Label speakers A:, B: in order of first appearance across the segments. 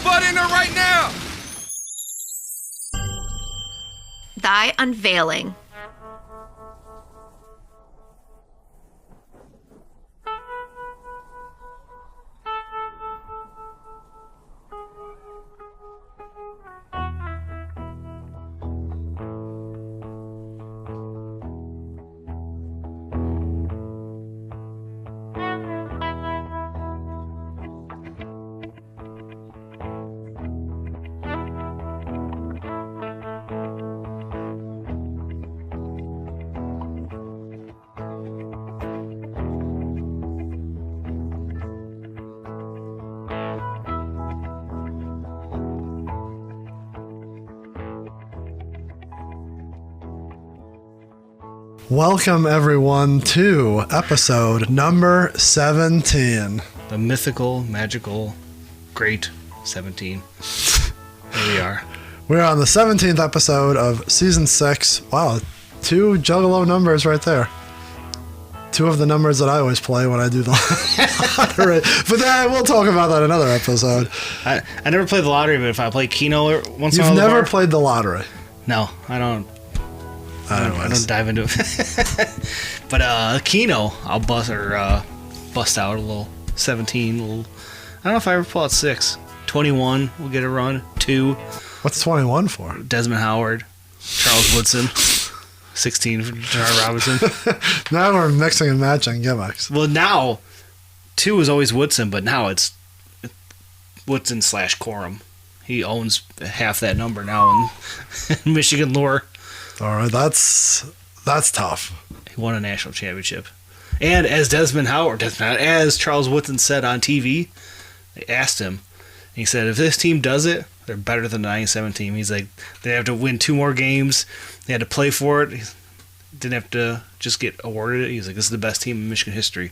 A: butt in there right now!
B: Thy Unveiling.
C: Welcome, everyone, to episode number 17.
D: The mythical, magical, great 17. Here we are.
C: We're on the 17th episode of season 6. Wow, 2 Juggalo numbers right there. 2 of the numbers that I always play when I do the lottery. But then we'll talk about that in another episode.
D: I never played the lottery, but if I play Keno once in a while.
C: You've never played the lottery?
D: No, I don't dive into it. But Keno, I'll bust out a little 17. I don't know if I ever pull out 6. 21, we'll get a run. 2.
C: What's 21 for?
D: Desmond Howard, Charles Woodson. 16 for Jar Robinson.
C: Now we're mixing and matching gimmicks.
D: Well, now 2 was always Woodson, but now it's Woodson / Corum. He owns half that number now in Michigan lore.
C: All right, that's tough.
D: He won a national championship. And as as Charles Woodson said on TV, they asked him, he said, if this team does it, they're better than the 97 team. He's like, they have to win 2 more games. They had to play for it. He didn't have to just get awarded it. He's like, this is the best team in Michigan history.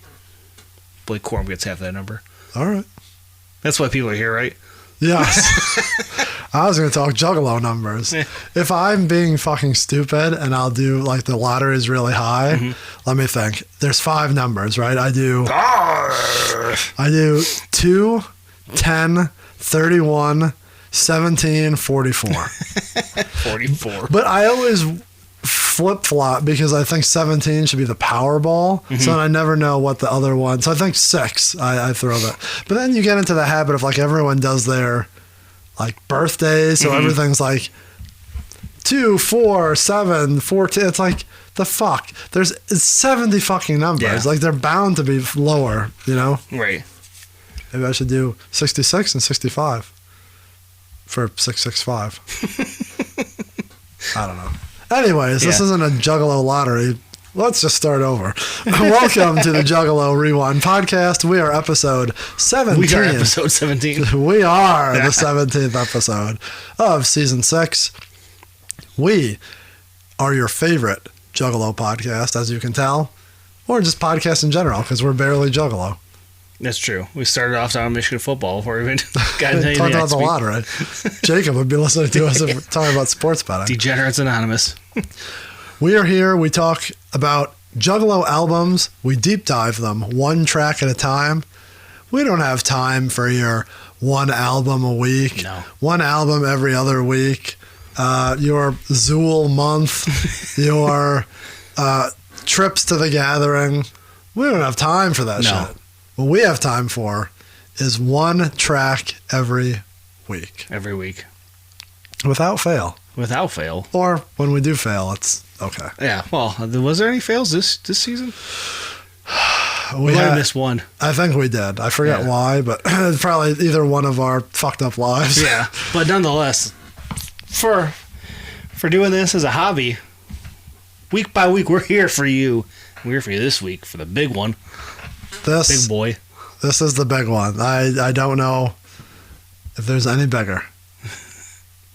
D: Blake Corum gets half that number.
C: All right.
D: That's why people are here, right?
C: Yes. I was going to talk Juggalo numbers. If I'm being fucking stupid and I'll do, like, the lottery is really high, let me think. There's 5 numbers, right? I do 2, 10, 31, 17, 44.
D: 44.
C: But I always flip-flop because I think 17 should be the Powerball. So I never know what the other one. So I think 6, I throw that. But then you get into the habit of, like, everyone does their, like, birthdays. So everything's like 2, 4, 7, 14. It's like, the fuck? There's 70 fucking numbers.
D: Yeah.
C: Like, they're bound to be lower, you know?
D: Right.
C: Maybe I should do 66 and 65 for 665. I don't know. Anyways, this isn't a Juggalo lottery. Let's just start over. Welcome to the Juggalo Rewind podcast. We are episode 17.
D: We are episode 17.
C: We are the 17th episode of season 6. We are your favorite Juggalo podcast, as you can tell, or just podcast in general, because we're barely Juggalo.
D: That's true. We started off on Michigan football before we even got into
C: talking about the lottery. Jacob would be listening to us talking about sports betting.
D: Degenerates Anonymous.
C: We are here. We talk about Juggalo albums. We deep dive them 1 track at a time. We don't have time for your 1 album a week.
D: No.
C: 1 album every other week. Your Zool month. Your trips to the gathering. We don't have time for that shit. What we have time for is 1 track every week.
D: Every week.
C: Without fail.
D: Without fail.
C: Or when we do fail, it's okay.
D: Yeah, well, was there any fails this season?
C: We
D: might have missed 1.
C: I think we did. I forget why, but it's probably either one of our fucked up lives.
D: Yeah, but nonetheless, for doing this as a hobby, week by week, we're here for you. We're here for you this week for the big one. Big boy.
C: This is the big one. I don't know if there's any bigger.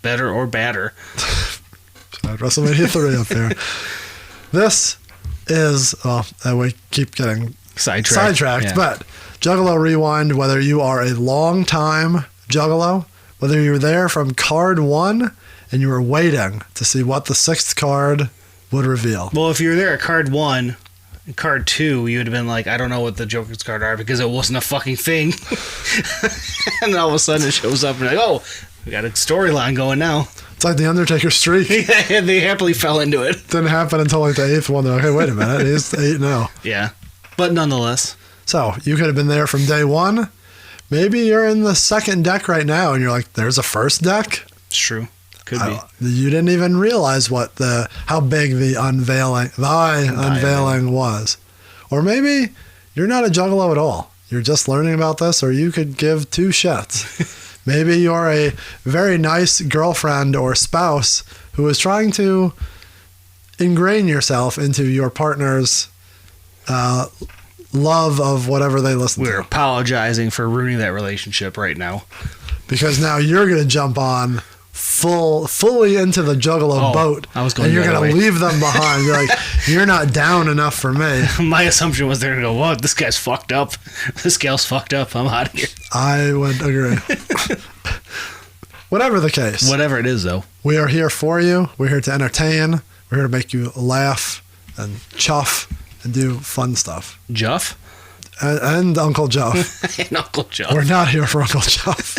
D: Better or badder.
C: WrestleMania 3 up here. This is, we keep getting sidetracked, but Juggalo Rewind, whether you are a long-time Juggalo, whether you're there from card 1 and you were waiting to see what the 6th card would reveal.
D: Well, if you're there at card 1 in card 2, you would have been like, I don't know what the Joker's card are because it wasn't a fucking thing. And then all of a sudden it shows up and you're like, oh, we got a storyline going now.
C: It's like the Undertaker streak.
D: Yeah, they happily fell into it.
C: Didn't happen until like the 8th one. They're like, hey, wait a minute, he's 8-0.
D: Yeah, but nonetheless.
C: So you could have been there from day one. Maybe you're in the second deck right now and you're like, there's a first deck?
D: It's true. Could be.
C: You didn't even realize how big the unveiling was. Or maybe you're not a juggalo at all. You're just learning about this, or you could give two shits. Maybe you're a very nice girlfriend or spouse who is trying to ingrain yourself into your partner's love of whatever they listen to.
D: We're apologizing for ruining that relationship right now.
C: Because now you're going to jump on fully into the Juggalo boat.
D: I was going
C: and you're
D: going
C: to leave them behind. You're like, you're not down enough for me.
D: My assumption was they're going to go, whoa, this guy's fucked up. This gal's fucked up. I'm out of here.
C: I would agree. Whatever the case.
D: Whatever it is, though.
C: We are here for you. We're here to entertain. We're here to make you laugh and chuff and do fun stuff.
D: Juff?
C: And Uncle Juff.
D: And Uncle Juff.
C: We're not here for Uncle Juff.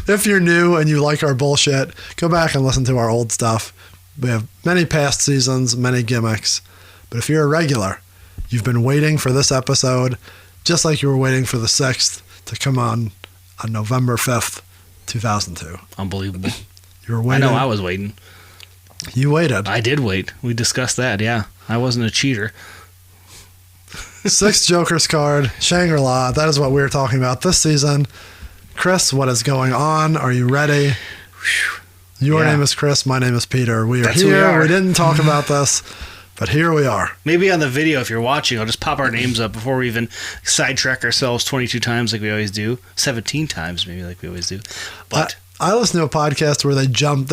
C: If you're new and you like our bullshit, go back and listen to our old stuff. We have many past seasons, many gimmicks. But if you're a regular, you've been waiting for this episode, just like you were waiting for the 6th to come on November 5th, 2002.
D: Unbelievable.
C: You were waiting.
D: I know I was waiting.
C: You waited.
D: I did wait. We discussed that, yeah. I wasn't a cheater.
C: 6th Joker's card, Shangri-La. That is what we're talking about this season. Chris, what is going on? Are you ready? Your name is Chris. My name is Peter. We are here. We didn't talk about this, but here we are.
D: Maybe on the video, if you're watching, I'll just pop our names up before we even sidetrack ourselves 22 times like we always do. 17 times maybe like we always do. But
C: I listen to a podcast where they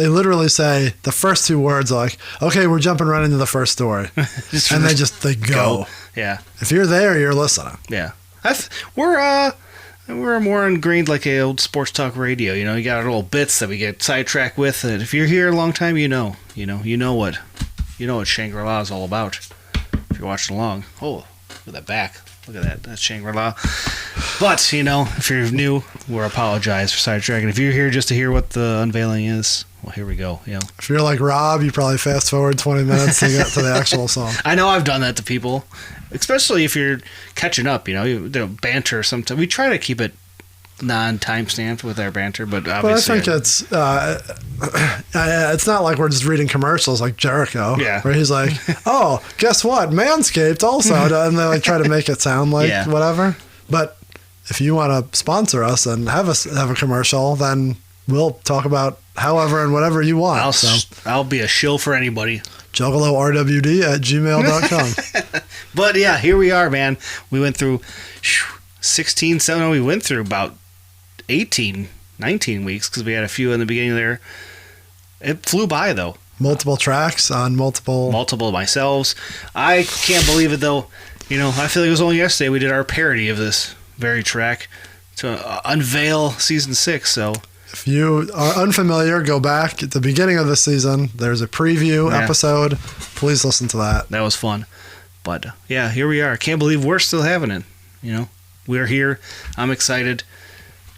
C: literally say the first 2 words like, okay, we're jumping right into the first story. And they go.
D: Yeah.
C: If you're there, you're listening.
D: Yeah. We're more ingrained like a old sports talk radio. You know, you got our little bits that we get sidetracked with. And if you're here a long time, you know what Shangri-La is all about. If you're watching along. Oh, look at that back. Look at that. That's Shangri-La. But, if you're new, we're apologize for sidetracking. If you're here just to hear what the unveiling is, well, here we go.
C: If you're like Rob, you probably fast forward 20 minutes to get to the actual song.
D: I know I've done that to people, especially if you're catching up. Banter sometimes. We try to keep it non-time stamped with our banter, but obviously.
C: But I think it's not like we're just reading commercials like Jericho, where he's like, "Oh, guess what? Manscaped also," and they try to make it sound like whatever. But if you want to sponsor us and have a commercial, then we'll talk about however and whatever you want.
D: I'll be a shill for anybody.
C: JuggaloRWD@gmail.com.
D: But yeah, here we are, man. We went through 16, 17. We went through about 18, 19 weeks because we had a few in the beginning there. It flew by, though.
C: Multiple tracks on multiple
D: myself. I can't believe it, though. I feel like it was only yesterday we did our parody of this very track to unveil season 6. So
C: if you are unfamiliar, go back at the beginning of the season. There's a preview episode. Please listen to that.
D: That was fun. But yeah, here we are. I can't believe we're still having it. We're here. I'm excited.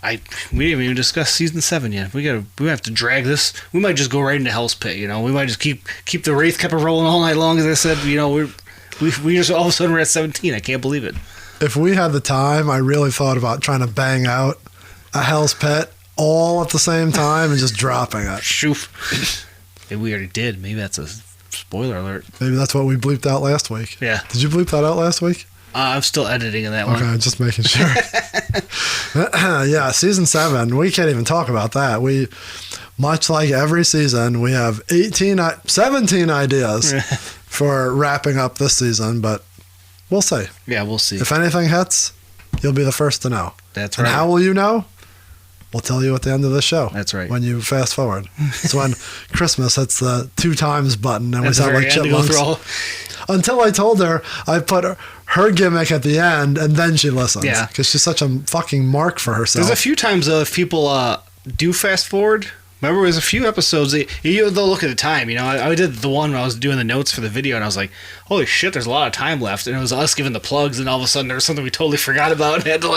D: We didn't even discuss season 7 yet. We have to drag this. We might just go right into Hell's Pit. We might just keep the Wraith kept rolling all night long. As I said, we just all of a sudden we're at 17. I can't believe it. If
C: we had the time, I really thought about trying to bang out a Hell's Pit all at the same time and just dropping it.
D: Shoof. Maybe we already did. Maybe that's a spoiler alert.
C: Maybe that's what we bleeped out last week.
D: Yeah.
C: Did you bleep that out last week?
D: I'm still editing in that one.
C: Okay, just making sure. Yeah, season 7. We can't even talk about that. We, much like every season, we have 17 ideas for wrapping up this season, but we'll see.
D: Yeah, we'll see.
C: If anything hits, you'll be the first to know.
D: That's right.
C: And how will you know? We'll tell you at the end of the show.
D: That's right.
C: When you fast forward. It's when Christmas hits the 2 times button and we sound like chipmunks. Until I told her I put her gimmick at the end and then she listens.
D: Yeah.
C: Because she's such a fucking mark for herself.
D: There's a few times if people do fast forward, Remember, it was a few episodes. They'll look at the time. I did the one when I was doing the notes for the video, and I was like, "Holy shit, there's a lot of time left." And it was us giving the plugs, and all of a sudden there was something we totally forgot about and had to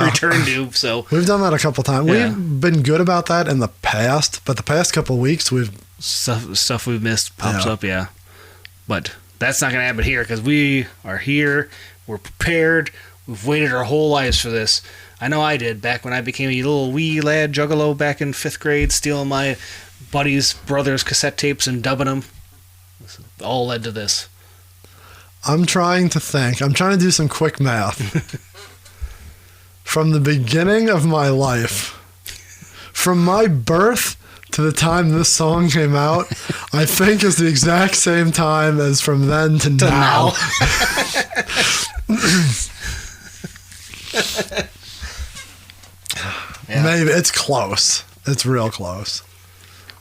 D: return to. So
C: we've done that a couple times.
D: Yeah.
C: We've been good about that in the past, but the past couple weeks we've
D: stuff we've missed pops up. Yeah, but that's not gonna happen here because we are here. We're prepared. We've waited our whole lives for this. I know I did back when I became a little wee lad juggalo back in 5th grade, stealing my buddy's brother's cassette tapes and dubbing them. This all led to this.
C: I'm trying to think. I'm trying to do some quick math. From the beginning of my life, from my birth to the time this song came out, I think is the exact same time as from then to now. Yeah. Maybe it's close. It's real close.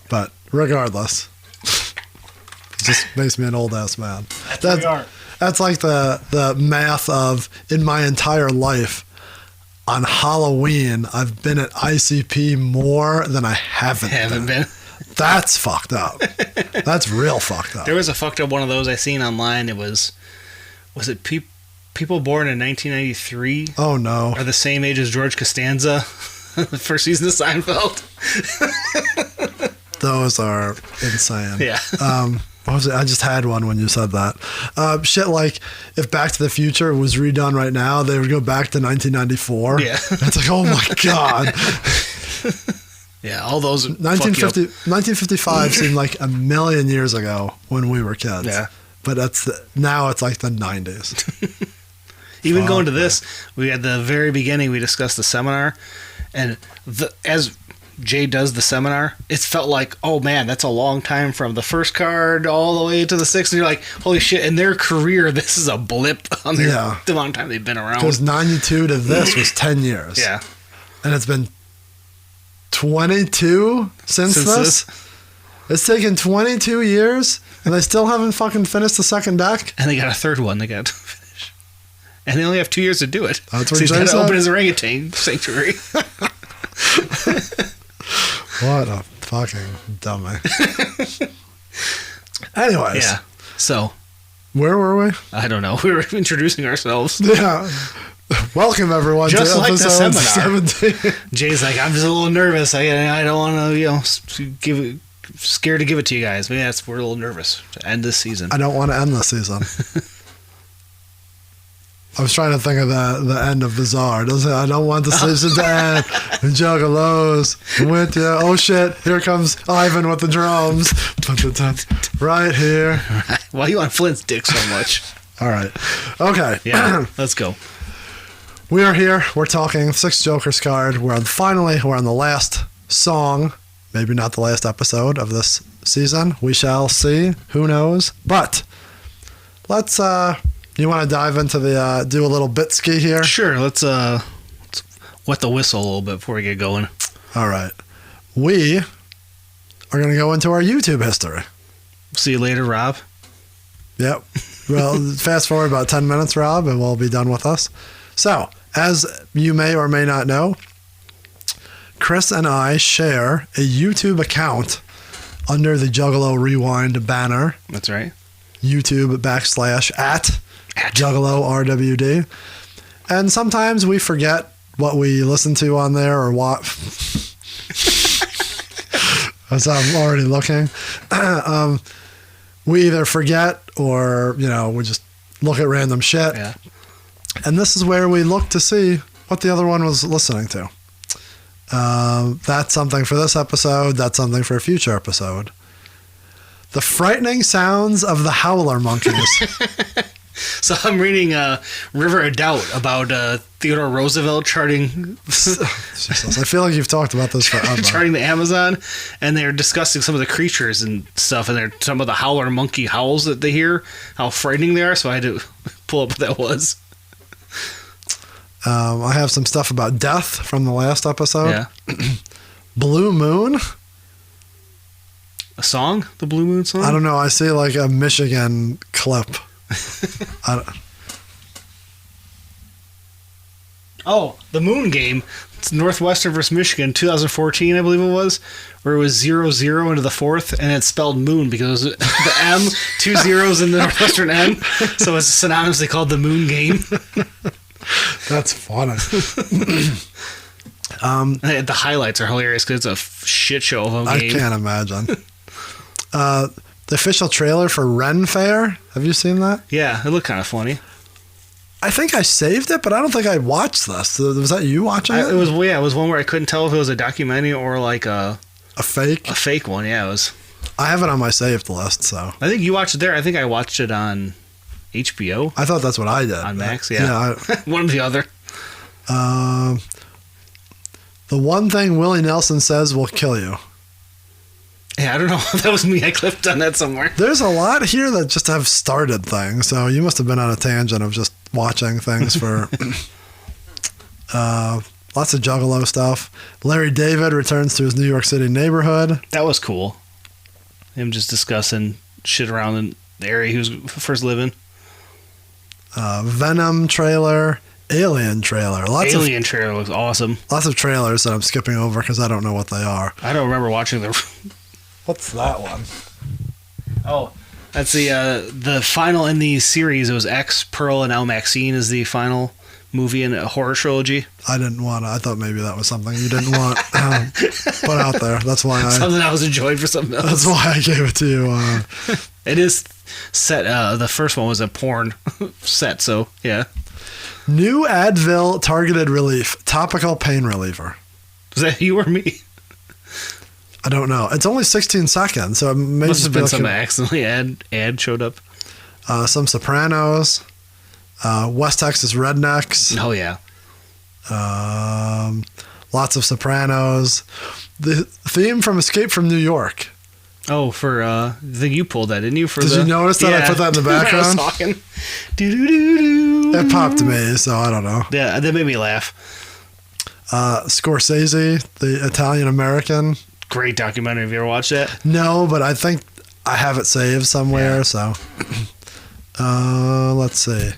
C: But regardless, it just makes me an old ass man. That's like the math of in my entire life. On Halloween, I've been at ICP more than I haven't been. That's fucked up. That's real fucked up.
D: There was a fucked up one of those I seen online. It was it people born in 1993?
C: Oh no.
D: Are the same age as George Costanza? The first season of Seinfeld.
C: Those are insane.
D: Yeah.
C: What was it? I just had one when you said that. Shit like if Back to the Future was redone right now, they would go back to 1994.
D: Yeah.
C: It's like, oh my God.
D: Yeah, all those.
C: 1955 seemed like a million years ago when we were kids.
D: Yeah.
C: But now it's like the 90s.
D: Even going to this, we at the very beginning we discussed the seminar, and as Jay does the seminar, it felt like, oh man, that's a long time from the first card all the way to the sixth. And you're like, holy shit! In their career, this is a blip on the amount of time they've been around.
C: Because 92 to this was 10 years.
D: Yeah,
C: and it's been 22 since this. It's taken 22 years, and they still haven't fucking finished the second deck.
D: And they got a third one they got to finish, and they only have 2 years to do it.
C: That's what
D: so he's got to open his orangutan sanctuary.
C: What a fucking dummy. Anyways.
D: Yeah. So.
C: Where were we?
D: I don't know. We were introducing ourselves.
C: Yeah. Welcome, everyone,
D: just
C: to
D: like
C: episode
D: the seminar.
C: 17.
D: Jay's like, I'm just a little nervous. I don't want to, scared to give it to you guys. But yeah, we're a little nervous to end this season.
C: I don't want to end this season. I was trying to think of the end of Bizarre. I don't want the season to end. And Juggalos with you. Oh shit! Here comes Ivan with the drums. Right here.
D: Why you on Flint's dick so much?
C: All right. Okay.
D: Yeah. Let's go.
C: We are here. We're talking 6 Jokers card. We're on the last song. Maybe not the last episode of this season. We shall see. Who knows? But let's. You want to dive into the do a little bit ski here?
D: Sure. Let's wet the whistle a little bit before we get going.
C: All right. We are going to go into our YouTube history.
D: See you later, Rob.
C: Yep. Well, fast forward about 10 minutes, Rob, and we'll be done with us. So, as you may or may not know, Chris and I share a YouTube account under the Juggalo Rewind banner.
D: That's right.
C: YouTube / at Juggalo RWD. And sometimes we forget what we listen to on there or what. As I'm already looking. We either forget or, we just look at random shit.
D: Yeah.
C: And this is where we look to see what the other one was listening to. That's something for this episode. That's something for a future episode. The frightening sounds of the howler monkeys.
D: So I'm reading River of Doubt about Theodore Roosevelt charting.
C: Jesus, I feel like you've talked about this forever.
D: Charting the Amazon, and they're discussing some of the creatures and stuff, and they're some of the howler monkey howls that they hear, how frightening they are. So I had to pull up what that was.
C: I have some stuff about death from the last episode.
D: Yeah.
C: Blue Moon.
D: A song? The Blue Moon song?
C: I don't know. I see like a Michigan clip.
D: Oh, the Moon game. It's Northwestern versus Michigan, 2014, I believe it was, where it was 0-0 into the fourth, and it spelled moon because it was the M, 2 zeros in the Northwestern M, so it's synonymously called the Moon game.
C: That's funny.
D: The highlights are hilarious because it's a shit show of a game.
C: I can't imagine. The official trailer for Ren Fair. Have you seen that?
D: Yeah, it looked kind of funny.
C: I think I saved it, but I don't think I watched this. Was that you watching it?
D: It was one where I couldn't tell if it was a documentary or like a
C: fake.
D: A fake one. Yeah, it was.
C: I have it on my saved list, so.
D: I think you watched it there. I think I watched it on HBO.
C: I thought that's what I did.
D: On Max, yeah. One or the other.
C: The one thing Willie Nelson says will kill you.
D: Yeah, I don't know. That was me. I clipped on that somewhere.
C: There's a lot here that just have started things, so you must have been on a tangent of just watching things for lots of Juggalo stuff. Larry David returns to his New York City neighborhood.
D: That was cool. Him just discussing shit around in the area he was first living.
C: Venom trailer. Alien trailer.
D: Alien trailer was awesome.
C: Lots of trailers that I'm skipping over because I don't know what they are.
D: I don't remember watching the...
C: What's that one?
D: Oh, that's the final in the series. It was X, Pearl, and now Maxine is the final movie in a horror trilogy.
C: I didn't want to. I thought maybe that was something you didn't want put out there. That's why
D: something I was enjoying for something else.
C: That's why I gave it to you.
D: It is set. The first one was a porn set, so yeah.
C: New Advil targeted relief, topical pain reliever.
D: Is that you or me?
C: I don't know. It's only 16 seconds, so it may
D: must have been
C: like
D: some accidentally ad showed up.
C: Some Sopranos, West Texas Rednecks.
D: Oh yeah.
C: Lots of Sopranos. The theme from Escape from New York.
D: Oh, for I think you pulled that, didn't you?
C: Did you notice that I put that in the background?
D: I was talking. Doo-doo-doo-doo.
C: It popped to me, so I don't know.
D: Yeah, that made me laugh.
C: Scorsese, the Italian American.
D: Great documentary. Have you ever watched that?
C: No, but I think I have it saved somewhere. Yeah. So, let's see.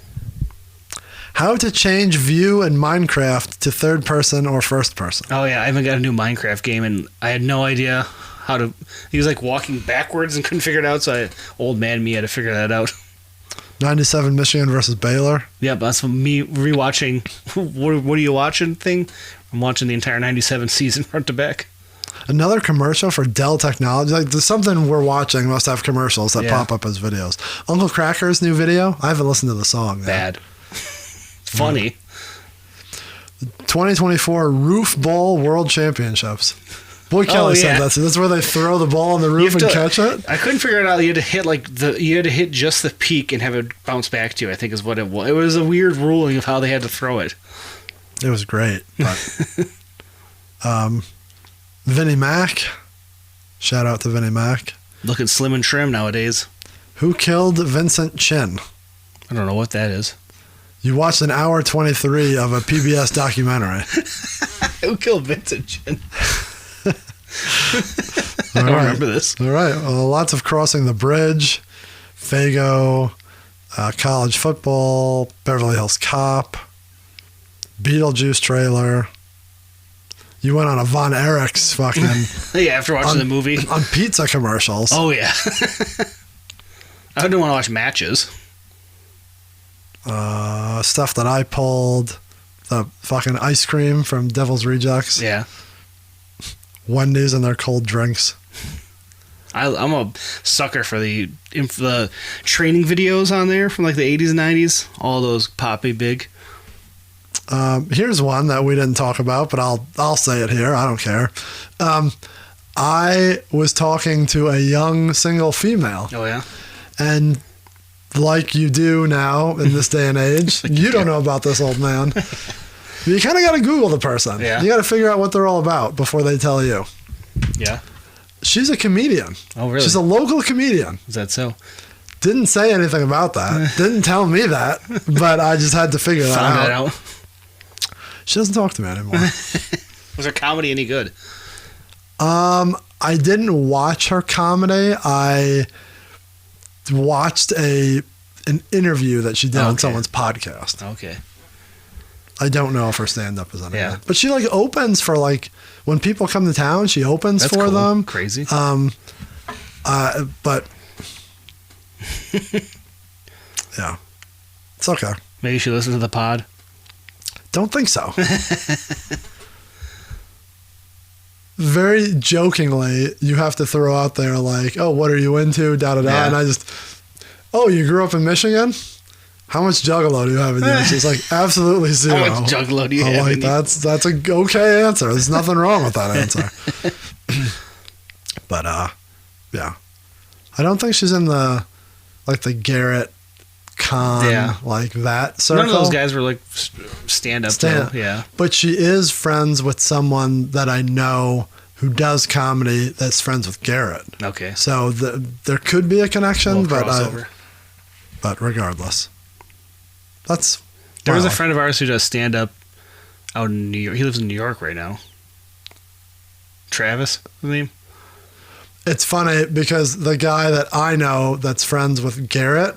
C: How to change view in Minecraft to third person or first person.
D: Oh yeah, I haven't got a new Minecraft game, and I had no idea how to. He was like walking backwards and couldn't figure it out. So old man me had to figure that out.
C: 97 Michigan versus Baylor.
D: Yeah, that's me rewatching. What are you watching? Thing. I'm watching the entire 97 season front to back.
C: Another commercial for Dell Technologies. Like there's something we're watching must have commercials that pop up as videos. Uncle Cracker's new video. I haven't listened to the song yet.
D: Bad. It's funny.
C: 2024 Roof Bowl World Championships. Boy Kelly said that. So that's where they throw the ball on the roof and catch it.
D: I couldn't figure it out. You had to hit you had to hit just the peak and have it bounce back to you. I think is what it was. It was a weird ruling of how they had to throw it.
C: It was great. But, Vinnie Mac. Shout out to Vinnie Mac.
D: Looking slim and trim nowadays.
C: Who killed Vincent Chin?
D: I don't know what that is.
C: You watched an hour 23 of a PBS documentary.
D: Who killed Vincent Chin? I don't remember this.
C: All right. Well, lots of Crossing the Bridge, Fago, college football, Beverly Hills Cop, Beetlejuice trailer. You went on a Von Erich's fucking...
D: Yeah, after watching the movie.
C: On pizza commercials.
D: Oh, yeah. I didn't want to watch matches.
C: Stuff that I pulled. The fucking ice cream from Devil's Rejects.
D: Yeah.
C: Wendy's and their cold drinks.
D: I'm a sucker for the training videos on there from like the 80s and 90s. All those poppy big.
C: Here's one that we didn't talk about, but I'll say it here. I don't care. I was talking to a young single female.
D: Oh, yeah?
C: And like you do now in this day and age, you don't know about this old man. You kind of got to Google the person.
D: Yeah.
C: You got to figure out what they're all about before they tell you.
D: Yeah.
C: She's a comedian.
D: Oh, really?
C: She's a local comedian.
D: Is that so?
C: Didn't say anything about that. Didn't tell me that, but I just had to figure that
D: Found
C: out.
D: that out.
C: She doesn't talk to me anymore.
D: Was her comedy any good?
C: I didn't watch her comedy. I watched an interview that she did on someone's podcast.
D: Okay.
C: I don't know if her stand-up is any
D: Yeah.
C: good. But she like opens for like when people come to town. She opens
D: That's
C: for
D: cool.
C: them.
D: Crazy.
C: But yeah, it's okay.
D: Maybe she listens to the pod.
C: Don't think so. Very jokingly, you have to throw out there like, "Oh, what are you into?" Da da da.
D: Yeah.
C: And I just, "Oh, you grew up in Michigan? How much Juggalo do you have in you?" She's like, "Absolutely zero."
D: How much Juggalo do you
C: I'm
D: have
C: like,
D: in you?
C: that's a okay answer. There's nothing wrong with that answer. But yeah, I don't think she's in the Garrett Con,
D: Yeah.
C: like that circle.
D: None of those guys were like stand up. Yeah.
C: But she is friends with someone that I know who does comedy that's friends with Garrett.
D: Okay.
C: So there could be a connection,
D: Little crossover.
C: but regardless, that's
D: There was a
C: wild.
D: friend of ours who does stand up out in New York. He lives in New York right now. Travis, his name.
C: It's funny because the guy that I know that's friends with Garrett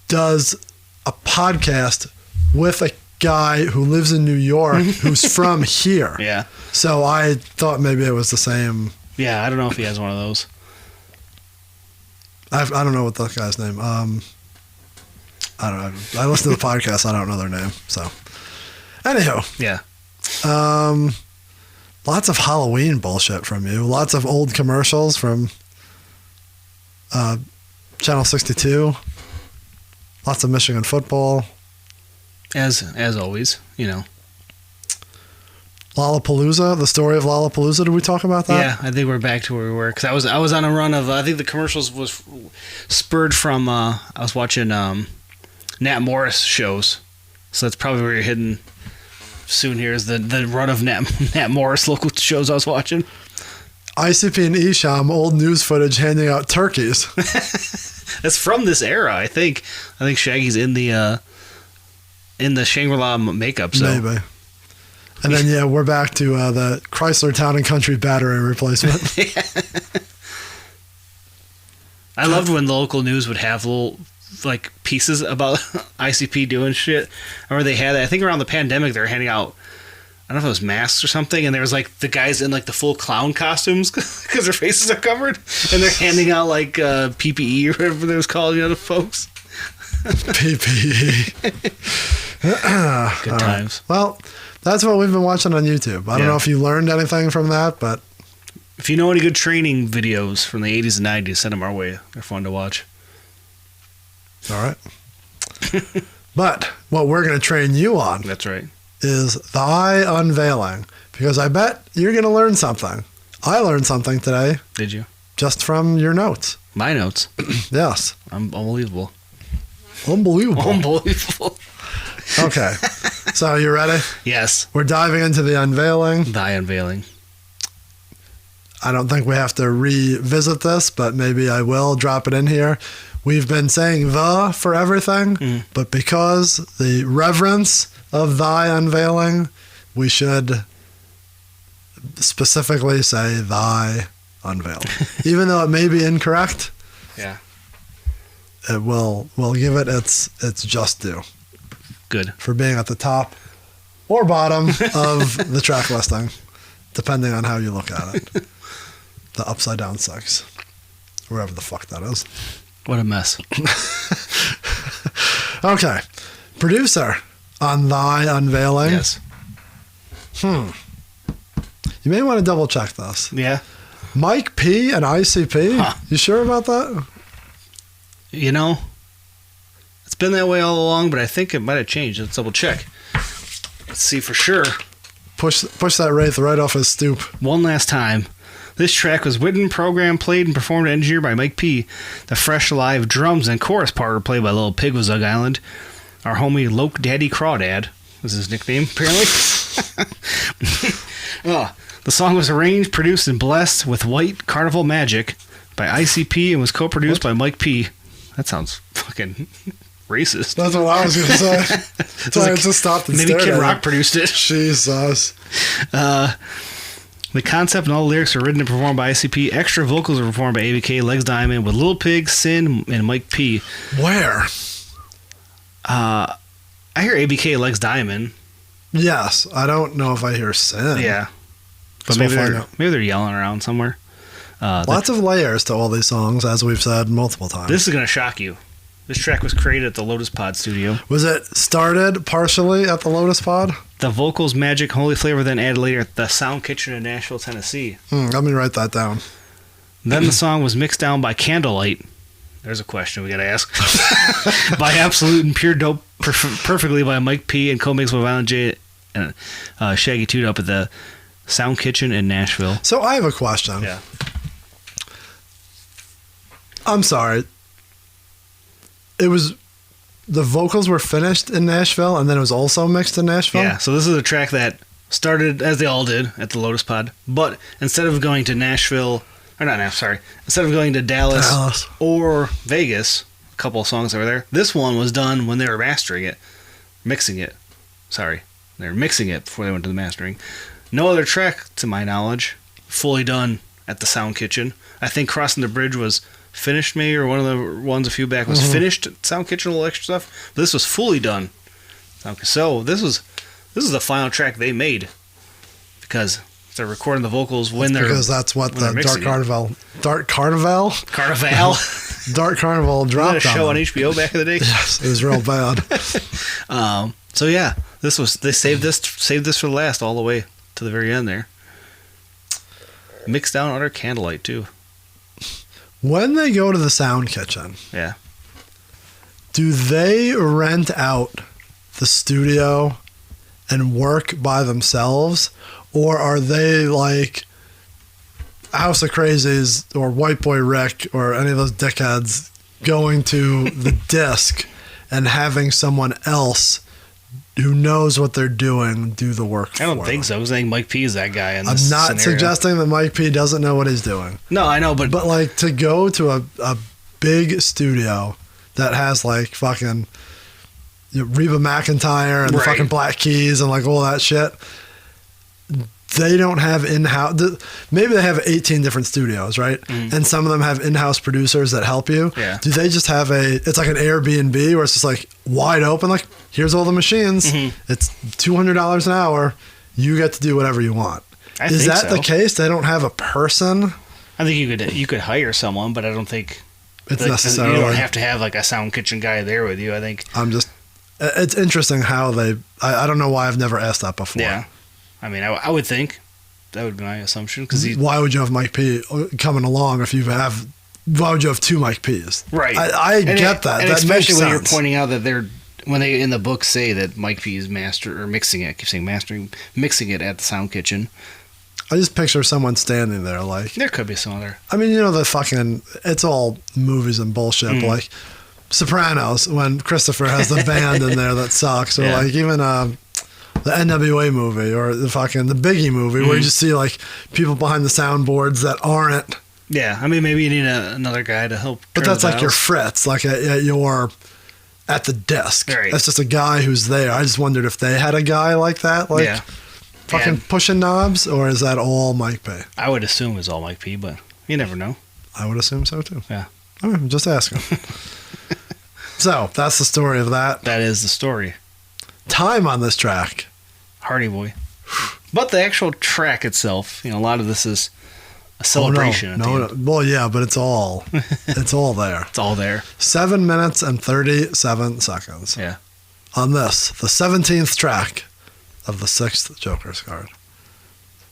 C: does a podcast with a guy who lives in New York who's from here.
D: Yeah.
C: So I thought maybe it was the same.
D: Yeah, I don't know if he has one of those.
C: I don't know what that guy's name. I don't know. I listen to the podcast. I don't know their name. So, anywho,
D: Yeah.
C: lots of Halloween bullshit from you. Lots of old commercials from Channel 62. Lots of Michigan football.
D: As always, you know.
C: Lollapalooza, the story of Lollapalooza. Did we talk about that?
D: Yeah, I think we're back to where we were because I was on a run of I think the commercials was spurred from I was watching Nat Morris shows, so that's probably where you're heading soon. Here is the run of Nat Morris local shows I was watching.
C: ICP and Isham, old news footage handing out turkeys.
D: That's from this era, I think. I think Shaggy's in the Shangri-La makeup. So
C: Maybe. And then, we're back to the Chrysler Town and Country battery replacement.
D: I loved when the local news would have little like pieces about ICP doing shit. I remember they had, I think around the pandemic, they were handing out, I don't know if it was masks or something, and there was like the guys in like the full clown costumes because their faces are covered, and they're handing out like PPE or whatever it was called, to folks.
C: PPE.
D: Good times.
C: Well, that's what we've been watching on YouTube. I don't know if you learned anything from that, but
D: If you know any good training videos from the 80s and 90s, send them our way. They're fun to watch.
C: all right. But what we're going to train you on
D: That's right.
C: is thy unveiling, because I bet you're going to learn something. I learned something today
D: Did you?
C: just from your notes.
D: My notes.
C: Yes.
D: Unbelievable.
C: Unbelievable.
D: Unbelievable.
C: Okay. So you ready?
D: Yes.
C: We're diving into the unveiling.
D: Thy unveiling.
C: I don't think we have to revisit this, but maybe I will drop it in here. We've been saying the for everything, but because the reverence of thy unveiling, we should specifically say thy unveiling. Even though it may be incorrect,
D: Yeah.
C: we'll give it its just due
D: Good.
C: for being at the top or bottom of the track listing, depending on how you look at it. The upside down six, wherever the fuck that is.
D: What a mess.
C: Okay. Producer on thy unveiling.
D: Yes.
C: You may want to double check this.
D: Yeah.
C: Mike P and ICP.
D: Huh.
C: You sure about that?
D: You know, it's been that way all along, but I think it might have changed. Let's double check. Let's see for sure.
C: Push that wraith right off his stoop.
D: One last time. This track was written, programmed, played, and performed and engineered by Mike P. The fresh, live drums and chorus part were played by Lil Pig with Zug Island. Our homie Loke Daddy Crawdad was his nickname, apparently. The song was arranged, produced, and blessed with White Carnival Magic by ICP and was co-produced by Mike P. That sounds fucking racist.
C: That's what I was going to say. So I just stopped and
D: Maybe
C: stared
D: Kid
C: at
D: Rock
C: it.
D: produced it.
C: Jesus.
D: The concept and all the lyrics were written and performed by ICP. Extra vocals were performed by ABK, Legs Diamond, with Lil Pig, Sin, and Mike P.
C: Where?
D: I I hear ABK likes Diamond.
C: Yes, I don't know if I hear Sin.
D: Yeah. But
C: We'll
D: maybe
C: find out.
D: they're yelling around somewhere.
C: Lots of layers to all these songs, as we've said multiple times.
D: This is going to shock you. This track was created at the Lotus Pod studio.
C: Was it started partially at the Lotus Pod?
D: The vocals, magic, holy flavor, then added later at the Sound Kitchen in Nashville, Tennessee.
C: Let me write that down.
D: Then the song was mixed down by Candlelight. There's a question we got to ask. By Absolute and Pure Dope perfectly by Mike P. and co-mixed by Violent J and Shaggy 2 up at the Sound Kitchen in Nashville.
C: So I have a question.
D: Yeah.
C: I'm sorry. It was the vocals were finished in Nashville and then it was also mixed in Nashville?
D: Yeah, so this is a track that started, as they all did, at the Lotus Pod, but instead of going to Nashville, instead of going to Dallas or Vegas, a couple of songs over there, this one was done when they were mastering it, mixing it. Sorry, they were mixing it before they went to the mastering. No other track, to my knowledge, fully done at the Sound Kitchen. I think Crossing the Bridge was finished, maybe, or one of the ones a few back was finished at Sound Kitchen, a little extra stuff. But this was fully done. So this is the final track they made because they're recording the vocals because
C: that's what the Dark Carnival dropped.
D: Was that a show on HBO back in the day?
C: Yes, it was real bad.
D: So yeah, they saved this for the last all the way to the very end there. Mixed down under Candlelight too.
C: When they go to the Sound Kitchen,
D: yeah,
C: do they rent out the studio and work by themselves, or are they like House of Crazies or White Boy Rick or any of those dickheads going to the disc and having someone else who knows what they're doing do the work for them?
D: I don't think so. I was saying Mike P is that guy in
C: I'm
D: this
C: not
D: scenario.
C: suggesting that Mike P doesn't know what he's doing.
D: No, I know, but
C: like to go to a big studio that has like fucking Reba McEntire and the fucking Black Keys and like all that shit. They don't have in-house. Maybe they have 18 different studios, right? And some of them have in-house producers that help you.
D: Yeah.
C: Do they just have it's like an Airbnb where it's just like wide open, like here's all the machines. It's $200 an hour. You get to do whatever you want. Is that the case? They don't have a person?
D: I think you could hire someone, but I don't think
C: it's necessary.
D: You don't have to have like a Sound Kitchen guy there with you. I think
C: it's interesting how I don't know why I've never asked that before.
D: Yeah. I mean, I would think that would be my assumption.
C: Why would you have Mike P coming along why would you have two Mike Ps?
D: Right.
C: I get that.
D: And
C: that
D: especially
C: makes
D: when
C: sense.
D: you're pointing out that when they in the book say that Mike P is mixing it. I keep saying mastering, mixing it at the Sound Kitchen.
C: I just picture someone standing there like...
D: There could be some other... I
C: mean, the fucking... It's all movies and bullshit, but like Sopranos, when Christopher has the band in there that sucks, or like even... the NWA movie or the Biggie movie where you just see like people behind the soundboards that aren't.
D: Yeah, I mean maybe you need another guy to help.
C: But that's like your Fritz, like you're at the desk.
D: Right.
C: That's just a guy who's there. I just wondered if they had a guy like that, like pushing knobs, or is that all Mike P? I
D: would assume it's all Mike P, but you never know.
C: I would assume so too.
D: Yeah.
C: I'm just asking. So that's the story of that.
D: That is the story.
C: Time on this track.
D: Hardy boy. But the actual track itself, a lot of this is a celebration.
C: No. Well, yeah, but it's all there.
D: It's all there.
C: 7 minutes and 37 seconds.
D: Yeah.
C: On this, the 17th track of the 6th Joker's card.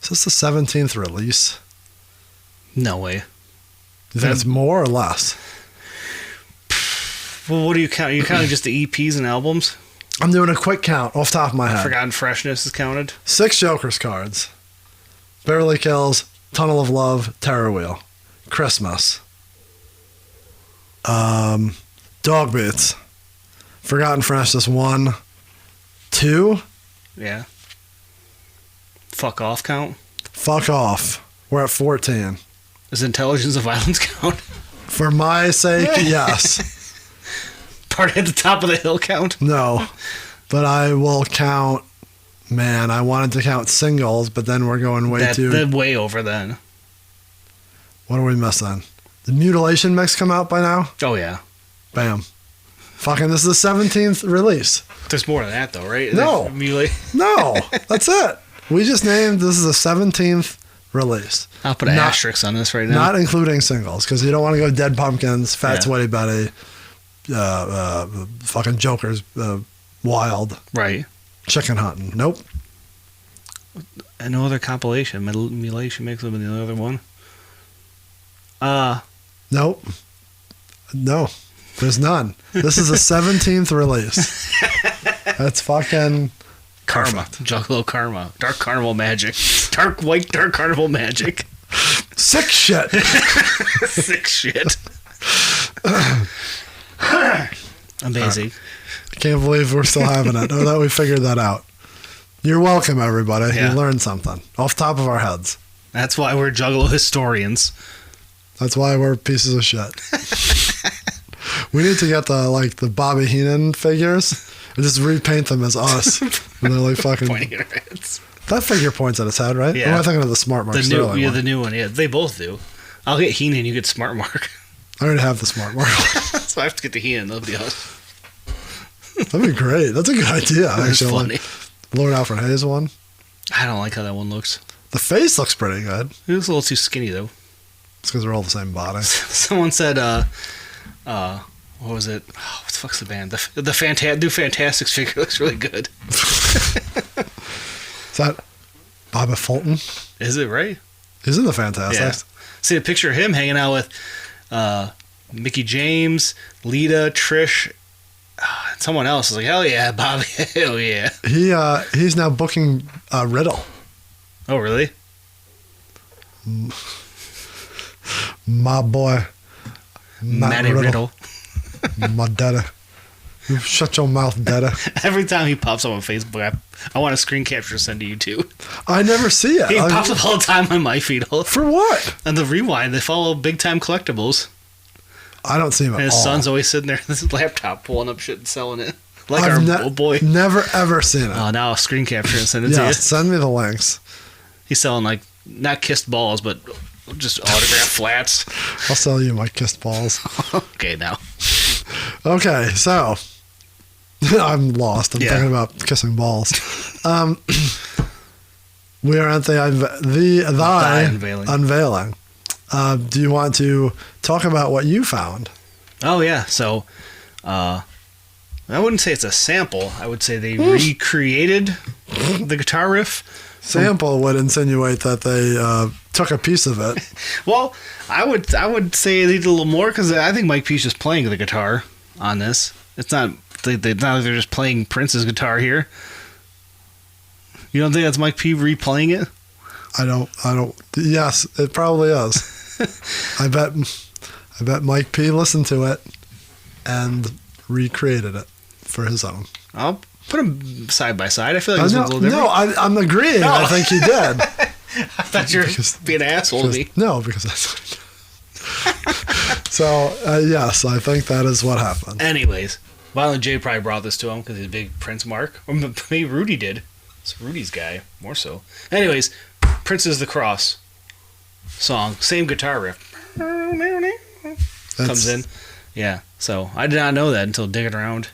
C: Is this the 17th release?
D: No way.
C: You think it's more or less?
D: Well, what do you count? Are you counting just the EPs and albums?
C: I'm doing a quick count off the top of my head.
D: Forgotten Freshness is counted. 6
C: Joker's cards. Beverly Kills, Tunnel of Love, Terror Wheel, Christmas, Dog Beats, Forgotten Freshness 1, 2.
D: Yeah. Fuck Off count?
C: Fuck Off. We're at 14.
D: Does Intelligence of Violence count?
C: For my sake, yes.
D: Part at the top of the hill count?
C: No, but I will count. Man, I wanted to count singles, but then we're going
D: way over then.
C: What are we missing? Did Mutilation Mix come out by now?
D: Oh yeah.
C: Bam. Fucking, this is the 17th release.
D: There's more than that, though, right?
C: No. No, that's it. We just named this is the 17th release.
D: I'll put an asterisk on this right now.
C: Not including singles, because you don't want to go Dead Pumpkins, Fat
D: Yeah.
C: Sweaty Betty, fucking Joker's Wild,
D: Right.
C: Chicken Hunting. Nope.
D: And no other compilation. Mutilation makes them the other one.
C: Nope. No. There's none. This is the 17th release. That's fucking
D: Karma. Juggalo Karma. Dark Carnival Magic. Dark Carnival Magic.
C: sick shit.
D: Sick shit. Amazing.
C: I can't believe we're still having it. Oh, that we figured that out. You're welcome, everybody.
D: Yeah.
C: You learned something off the top of our heads.
D: That's why we're Juggalo historians.
C: That's why we're pieces of shit. We need to get the Bobby Heenan figures and just repaint them as us. And they're like fucking.
D: Pointing at our heads.
C: That figure points at his head, right?
D: Yeah.
C: Or am I thinking of the Smart Mark Sterling one?
D: The new one. Yeah, they both do. I'll get Heenan. You get Smart Mark.
C: I already have the Smart Mark.
D: So I have to get the Heenan. Nobody else.
C: That'd be great. That's a good idea,
D: That's
C: actually.
D: funny.
C: Lord Alfred Hayes one.
D: I don't like how that one looks.
C: The face looks pretty good.
D: It looks a little too skinny though.
C: It's because they're all the same body.
D: Someone said, what was it? Oh, what the fuck's the band? The new Fantastics figure looks really good.
C: Is that Bobby Fulton?
D: Is it right?
C: He's in the Fantastics.
D: See a picture of him hanging out with Mickey James, Lita, Trish, and someone else. I was like, hell yeah, Bobby, hell yeah.
C: He's now booking Riddle.
D: Oh, really?
C: My boy, Matt
D: Matty Riddle.
C: My daddy. You shut your mouth, daddy.
D: Every time he pops up on Facebook, I want a screen capture to send to you too.
C: I never see it.
D: He pops up all the time on my feed.
C: For what?
D: And the Rewind, they follow Big Time Collectibles.
C: I don't see him at
D: And his
C: all.
D: son's always sitting there with his laptop pulling up shit and selling it. Like
C: I've
D: our boy.
C: Never ever seen it.
D: Oh, now I'll screen capture and send it to
C: Yeah,
D: you.
C: send me the links.
D: He's selling like, not kissed balls, but just autographed flats.
C: I'll sell you my kissed balls.
D: Okay, now.
C: Okay, so I'm lost. I'm
D: Yeah.
C: thinking about kissing balls. We are at the
D: Unveiling.
C: Unveiling. Do you want to talk about what you found?
D: Oh, yeah. So, I wouldn't say it's a sample. I would say they recreated the guitar riff.
C: Sample would insinuate that they took a piece of it.
D: Well, I would say they did a little more because I think Mike P's just playing the guitar on this. It's not they're just playing Prince's guitar here. You don't think that's Mike P replaying it?
C: I don't. Yes, it probably is. I bet Mike P listened to it and recreated it for his own.
D: I'll put them side by side. I feel like it's a little different.
C: No, I'm agreeing.
D: No.
C: I think he did.
D: I thought you were being an asshole to me.
C: No, because that's. So yes, I think that is what happened.
D: Anyways, Violent J probably brought this to him because he's a big Prince mark. Or maybe Rudy did. It's Rudy's guy, more so. Anyways, Prince's The Cross song. Same guitar riff. Comes in. Yeah, so I did not know that until digging around.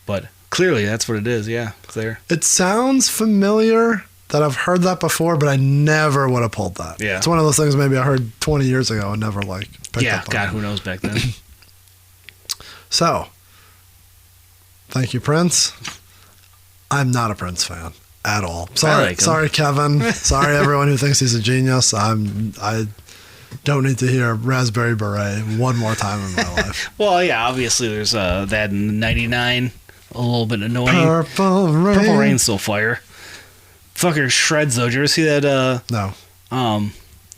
D: But clearly that's what it is, yeah. It's there.
C: It sounds familiar that I've heard that before, but I never would have pulled that.
D: Yeah.
C: It's one of those things maybe I heard 20 years ago and never picked
D: Yeah,
C: up on.
D: God, who knows back then.
C: So, thank you, Prince. I'm not a Prince fan at all. Sorry,
D: like him.
C: sorry, Kevin. Sorry, everyone who thinks he's a genius. I don't need to hear Raspberry Beret one more time in my life.
D: Well, yeah, obviously there's that in 99, a little bit annoying.
C: Purple Rain.
D: Purple Rain's still fire. Fucker shreds though. Did you ever see that?
C: No.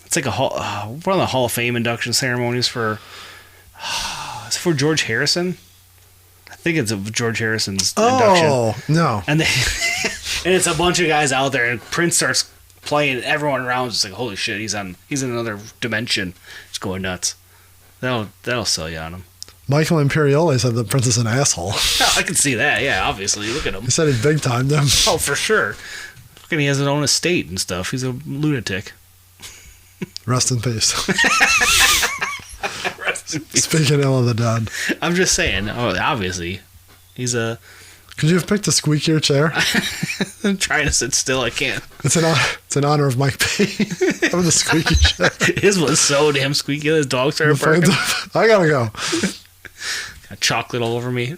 D: It's like one of the Hall of Fame induction ceremonies for. It's for George Harrison. I think it's George Harrison's induction.
C: Oh no.
D: And and it's a bunch of guys out there, and Prince starts playing, and everyone around is just like, holy shit, he's in another dimension. It's going nuts. That'll sell you on him.
C: Michael Imperioli said the Prince is an asshole.
D: I can see that. Yeah, obviously. Look at him.
C: He said he big timed him.
D: Oh, for sure. Fucking, he has his own estate and stuff. He's a lunatic.
C: Rest in peace.
D: Rest
C: Speaking ill of the dead.
D: I'm just saying. Oh, obviously, he's a.
C: Could you have picked a squeakier chair?
D: I'm trying to sit still. I can't.
C: It's in honor of Mike P. Of the squeaky chair.
D: His was so damn squeaky. His dog started barking.
C: I gotta go.
D: Got chocolate all over me.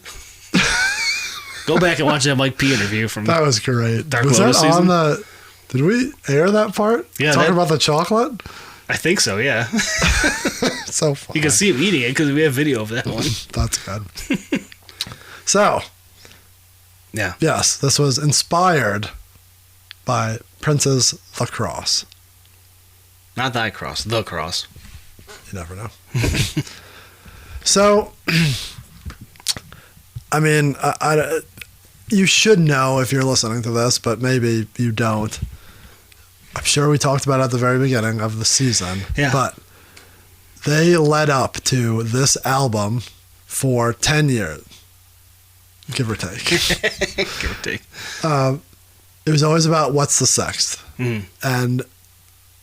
D: Go back and watch that Mike P interview from.
C: That was great.
D: Dark
C: was
D: Lotus
C: that
D: season?
C: on the? Did we air that part?
D: Yeah,
C: Talking about the chocolate.
D: I think so. Yeah.
C: So funny.
D: You can see him eating it because we have video of that one.
C: That's good. So.
D: Yeah.
C: Yes, this was inspired by Prince's The Cross.
D: Not thy cross, the cross.
C: You never know. So, I mean, you should know if you're listening to this, but maybe you don't. I'm sure we talked about it at the very beginning of the season.
D: Yeah.
C: But they led up to this album for 10 years. Give or take.
D: Give or take.
C: It was always about what's the sixth and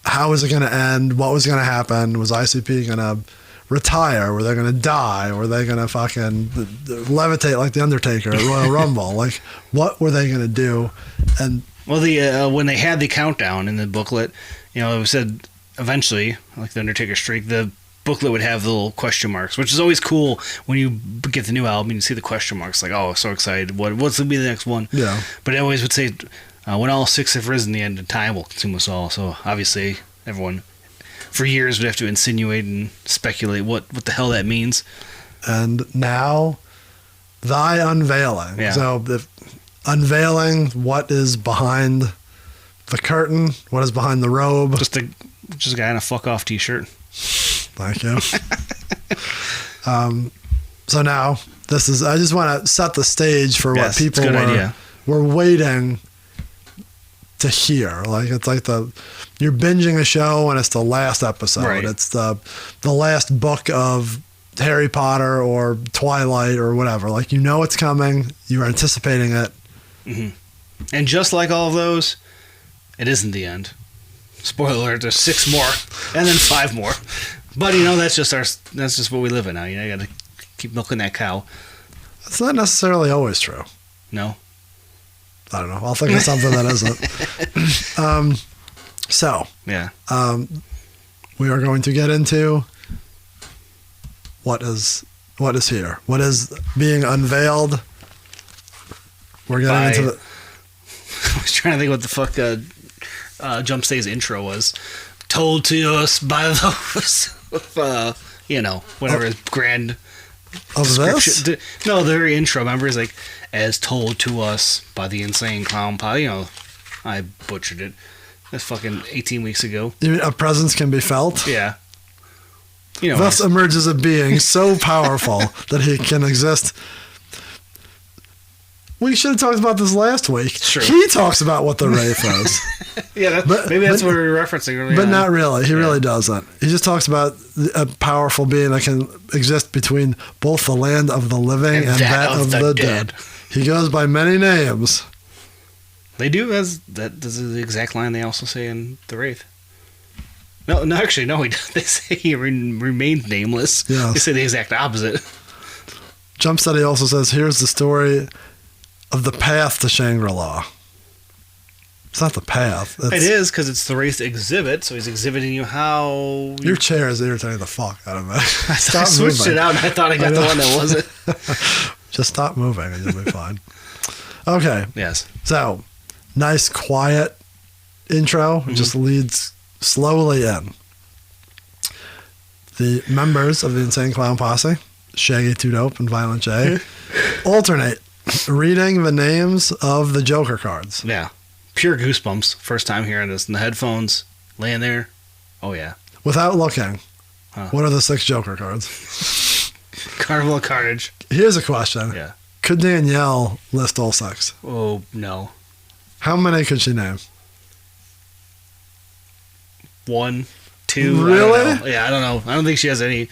C: how was it going to end? What was going to happen? Was ICP going to retire? Were they going to die? Were they going to fucking levitate like the Undertaker at Royal Rumble? Like, what were they going to do? And
D: well, the when they had the countdown in the booklet, it said eventually, like the Undertaker streak, the booklet would have the little question marks, which is always cool when you get the new album and you see the question marks, like, oh, so excited, what's going to be the next one?
C: Yeah.
D: But it always would say, when all six have risen, the end of time will consume us all. So obviously everyone for years would have to insinuate and speculate what the hell that means.
C: And now thy unveiling.
D: Yeah.
C: So unveiling what is behind the curtain, what is behind the robe.
D: Just a guy in a fuck off t-shirt.
C: Thank you. So now this is. I just want to set the stage for what people were waiting to hear. Like it's like you're binging a show and it's the last episode.
D: Right.
C: It's the last book of Harry Potter or Twilight or whatever. Like it's coming. You're anticipating it.
D: Mm-hmm. And just like all of those, it isn't the end. Spoiler alert, there's 6 more and then 5 more. But that's just what we live in now. You got to keep milking that cow.
C: It's not necessarily always true.
D: No.
C: I don't know. I'll think of something that isn't. So.
D: Yeah.
C: We are going to get into what is here. What is being unveiled. We're getting into the.
D: I was trying to think what the fuck Jump Stay's intro was. Told to us by those, whatever his grand
C: of
D: description.
C: this?
D: No, the very intro. Remember, it's like, as told to us by the insane clown pie. I butchered it. That's fucking 18 weeks ago.
C: You mean a presence can be felt?
D: Yeah.
C: Thus emerges a being so powerful that he can exist. We should have talked about this last week.
D: Sure.
C: He talks about what the Wraith is.
D: Yeah, maybe that's what we're referencing earlier.
C: But not really. He really doesn't. He just talks about a powerful being that can exist between both the land of the living and that of the dead. He goes by many names.
D: They do, as that. This is the exact line they also say in The Wraith. No, actually, no. They say he remained nameless.
C: Yes.
D: They say the exact opposite.
C: Jump Study also says, here's the story of the path to Shangri-La. It's not the path.
D: It is, because it's the Wraith exhibit, so he's exhibiting you how...
C: Your chair is irritating the fuck out of me.
D: I switched it out, and I thought I got the one that wasn't.
C: Just stop moving, and you'll be fine. Okay.
D: Yes.
C: So, nice, quiet intro. Mm-hmm. Just leads slowly in. The members of the Insane Clown Posse, Shaggy, Too Dope, and Violent J, alternate reading the names of the Joker cards.
D: Yeah. Pure goosebumps. First time hearing this in the headphones, laying there. Oh, yeah.
C: Without looking, what are the 6 Joker cards?
D: Carnival of Carnage.
C: Here's a question.
D: Yeah.
C: Could Danielle list all 6?
D: Oh, no.
C: How many could she name?
D: 1, 2.
C: Really?
D: I don't know. I don't think she has any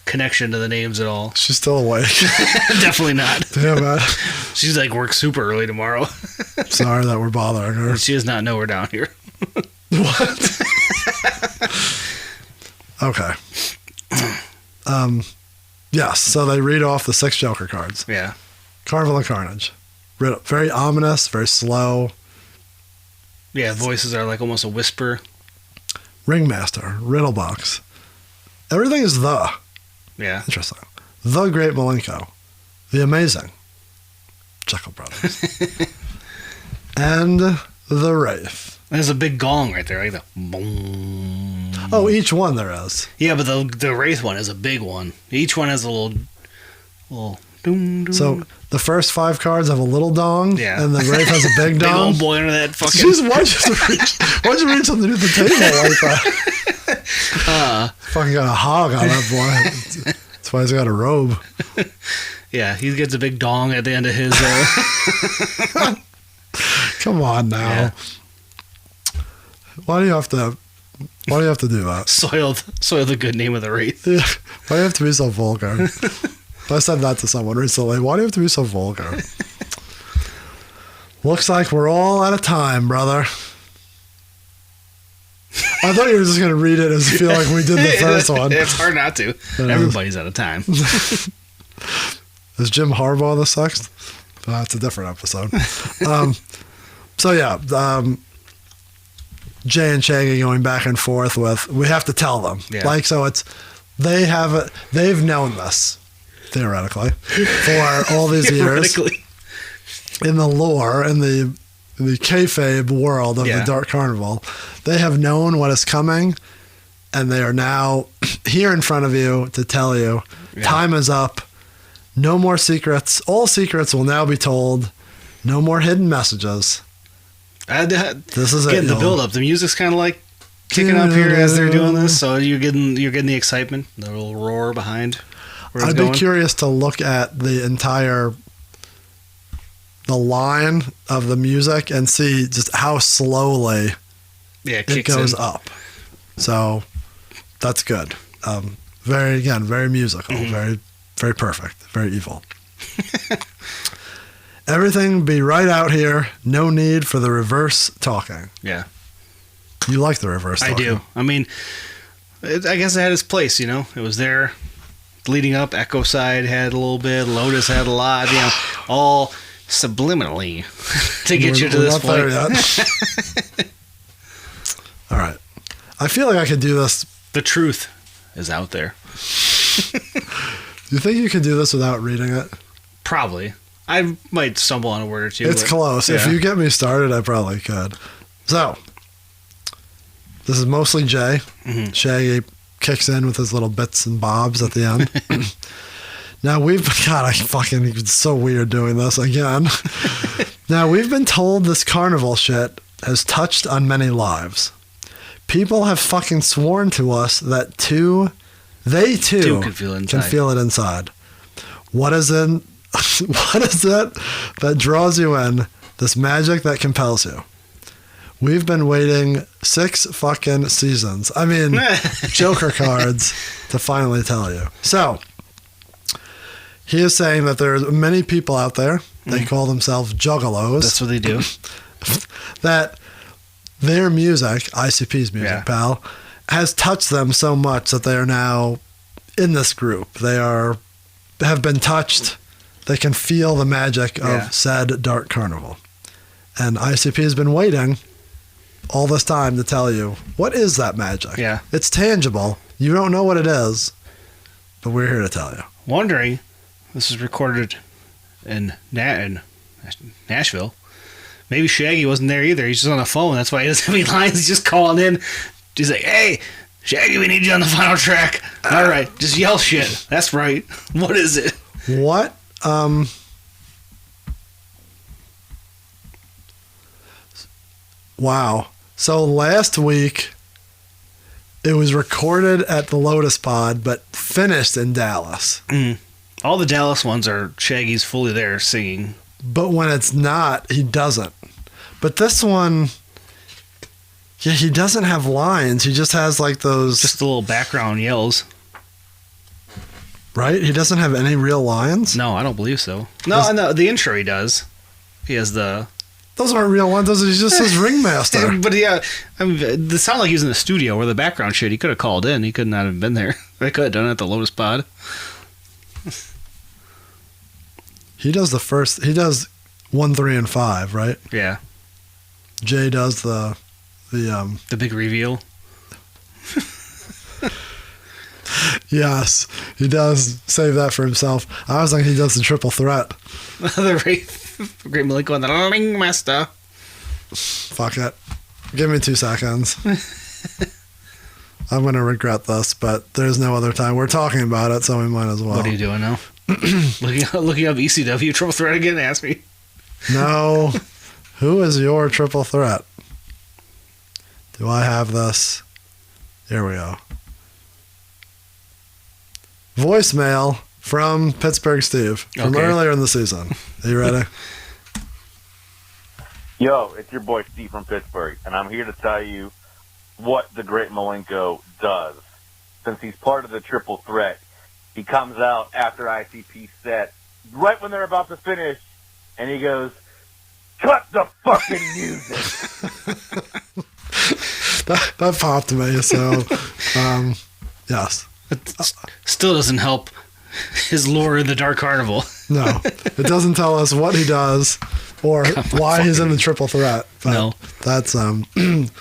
D: connection to the names at all.
C: She's still awake.
D: Definitely not.
C: Damn it.
D: She's like works super early tomorrow.
C: Sorry that we're bothering her.
D: She does not know we're down here.
C: What? Okay. Yes, so they read off the 6 Joker cards.
D: Yeah.
C: Carnival and Carnage. Very ominous, very slow.
D: Yeah, voices are like almost a whisper.
C: Ringmaster, Riddlebox. Everything is the.
D: Yeah.
C: Interesting. The Great Malenko. The Amazing. Chuckle Brothers. And the Wraith.
D: There's a big gong right there, like the boom.
C: Oh, each one there is.
D: Yeah, but the Wraith one is a big one. Each one has a little doom, doom.
C: So the first 5 cards have a little dong,
D: Yeah.
C: and the Wraith has a big
D: big
C: dong.
D: old boy under that fucking.
C: Jeez, why'd you reach underneath the table like that? Fucking got a hog on that boy. That's why he's got a robe.
D: Yeah, he gets a big dong at the end of his.
C: Come on now.
D: Yeah.
C: Why do you have to do that?
D: soil the good name of the Wraith.
C: Yeah. Why do you have to be so vulgar? I said that to someone recently. Why do you have to be so vulgar? Looks like we're all out of time, brother. I thought you were just going to read it as feel like we did the first one.
D: It's hard not to. Everybody's out of time.
C: Is Jim Harbaugh the 6th? That's a different episode. So yeah, Jay and Shaggy going back and forth with, we have to tell them.
D: Yeah.
C: Like, so they've known this, theoretically, for all these years. In the lore, in the kayfabe world of the Dark Carnival, they have known what is coming, and they are now here in front of you to tell you, time is up. No more secrets. All secrets will now be told. No more hidden messages. This is
D: getting the build up. The music's kind of like kicking up here as they're doing this, so you're getting the excitement, the little roar behind.
C: I'd be curious to look at the line of the music and see just how slowly it goes up. So that's good. Very musical. Very, very perfect. Very evil. Everything be right out here. No need for the reverse talking.
D: Yeah.
C: You like the reverse talking.
D: I do. I mean, I guess it had its place, you know. It was there leading up. Echo Side had a little bit. Lotus had a lot, you know, all subliminally to get you to this point.
C: There yet. All right. I feel like I could do this.
D: The truth is out there.
C: You think you could do this without reading it?
D: Probably. I might stumble on a word or two.
C: It's close. Yeah. If you get me started, I probably could. So, this is mostly Jay. Mm-hmm. Shaggy kicks in with his little bits and bobs at the end. Now it's so weird doing this again. Now, we've been told this carnival shit has touched on many lives. People have fucking sworn to us that they too can feel it inside. What is it that draws you in? This magic that compels you. We've been waiting 6 fucking seasons. I mean, Joker cards to finally tell you. So, he is saying that there's many people out there. They call themselves Juggalos.
D: That's what they do.
C: That their music, ICP's music, pal, has touched them so much that they are now in this group. They have been touched. They can feel the magic of said Dark Carnival. And ICP has been waiting all this time to tell you, what is that magic? Yeah. It's tangible. You don't know what it is, but we're here to tell you.
D: Wondering, this is recorded in Nashville. Maybe Shaggy wasn't there either. He's just on the phone. That's why he doesn't have any lines. He's just calling in. He's like, hey, Shaggy, we need you on the final track. All right, just yell shit. That's right. What is it?
C: What? Wow. So last week, it was recorded at the Lotus Pod, but finished in Dallas.
D: Mm. All the Dallas ones are Shaggy's fully there singing.
C: But when it's not, he doesn't. But this one, he doesn't have lines. He just has like those...
D: Just the little background yells.
C: Right? He doesn't have any real lines?
D: No, I don't believe so. No, the intro he does. He has the...
C: Those aren't real ones. Those are just his ringmaster.
D: But yeah, I mean, it sounded like he was in the studio where the background shit, he could have called in. He could not have been there. I could have done it at the Lotus Pod.
C: He does he does 1, 3, and 5, right?
D: Yeah.
C: Jay does the
D: big reveal.
C: Yes, he does save that for himself. I was thinking he does the triple threat.
D: The Great Malik going, the Ring Master.
C: Fuck it. Give me 2 seconds. I'm going to regret this, but there's no other time. We're talking about it, so we might as well.
D: What are you doing now? looking up ECW triple threat again? Ask me.
C: No. Who is your triple threat? Do I have this? Here we go. Voicemail from Pittsburgh Steve from earlier in the season. Are you ready?
A: Yo, it's your boy Steve from Pittsburgh, and I'm here to tell you what the Great Malenko does. Since he's part of the triple threat, he comes out after ICP set, right when they're about to finish, and he goes, "Cut the fucking music."
C: that popped me, so, yes.
D: It still doesn't help his lore in the Dark Carnival.
C: No, it doesn't tell us what he does or why he's in the triple threat. But
D: no.
C: That's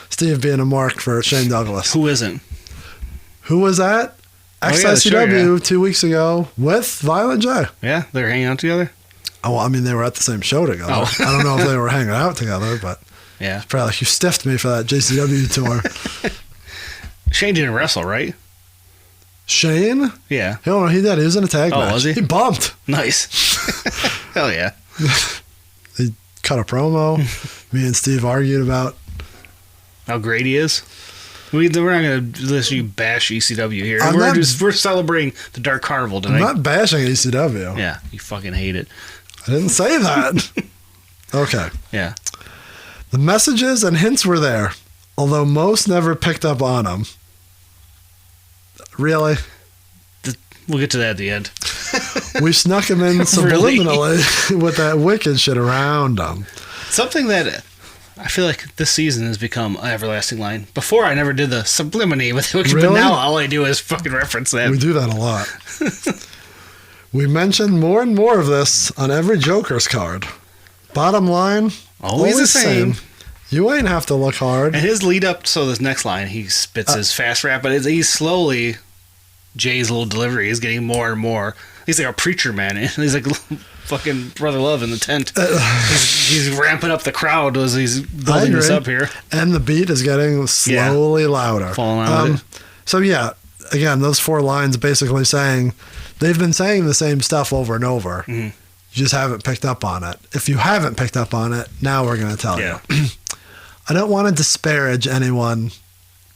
C: Steve being a mark for Shane Douglas.
D: Who isn't?
C: Who was at XICW 2 weeks ago with Violent J.
D: Yeah, they're hanging out together?
C: Oh, well, I mean, they were at the same show together.
D: Oh.
C: I don't know if they were hanging out together, but
D: yeah,
C: probably like, you stiffed me for that JCW tour.
D: Shane didn't wrestle, right?
C: Shane?
D: Yeah.
C: No, he did. He was in a tag match.
D: Was he?
C: He bumped.
D: Nice. Hell yeah.
C: He cut a promo. Me and Steve argued about
D: how great he is. We're not going to listen you bash ECW here. We're celebrating the Dark Carnival tonight.
C: I'm not bashing ECW.
D: Yeah, you fucking hate it.
C: I didn't say that. Okay.
D: Yeah.
C: The messages and hints were there, although most never picked up on them. Really?
D: We'll get to that at the end.
C: We snuck him in subliminally with that wicked shit around him.
D: Something that I feel like this season has become an everlasting line. Before, I never did the sublimity with the wicked,
C: really?
D: But now all I do is fucking reference that.
C: We do that a lot. We mention more and more of this on every Joker's card. Bottom line,
D: always the same.
C: You ain't have to look hard.
D: And his lead up, so this next line, he spits his fast rap, but he's slowly, Jay's little delivery is getting more and more. He's like a preacher man. He's like fucking Brother Love in the tent. He's ramping up the crowd as he's building this up here.
C: And the beat is getting slowly louder.
D: Falling out of it.
C: So yeah, again, those 4 lines basically saying, they've been saying the same stuff over and over. Mm-hmm. You just haven't picked up on it. If you haven't picked up on it, now we're going to tell you. I don't want to disparage anyone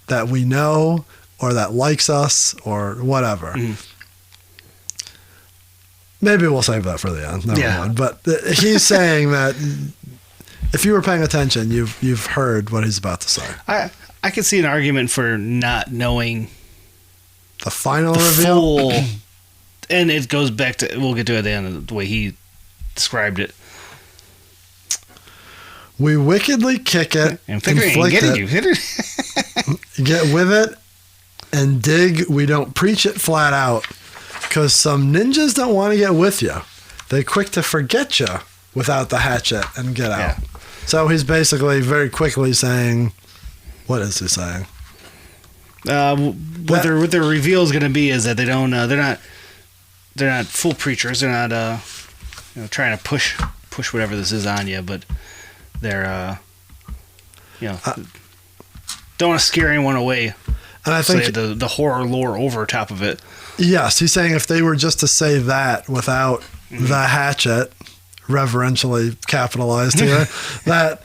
C: that we know or that likes us or whatever. Mm. Maybe we'll save that for the end. Never mind. But he's saying that if you were paying attention, you've heard what he's about to say.
D: I can see an argument for not knowing
C: the final reveal.
D: And it goes back to, we'll get to it at the end of the way he described it.
C: We wickedly kick it, inflict it, get with it, and dig. We don't preach it flat out, because some ninjas don't want to get with you. They're quick to forget you without the hatchet and get out. Yeah. So he's basically very quickly saying, what is he saying?
D: What their reveal is going to be is that they don't. They're not full preachers. They're not trying to push whatever this is on you, but they're don't want to scare anyone away. And I think the horror lore over top of it.
C: Yes, he's saying if they were just to say that without the hatchet, reverentially capitalized here, that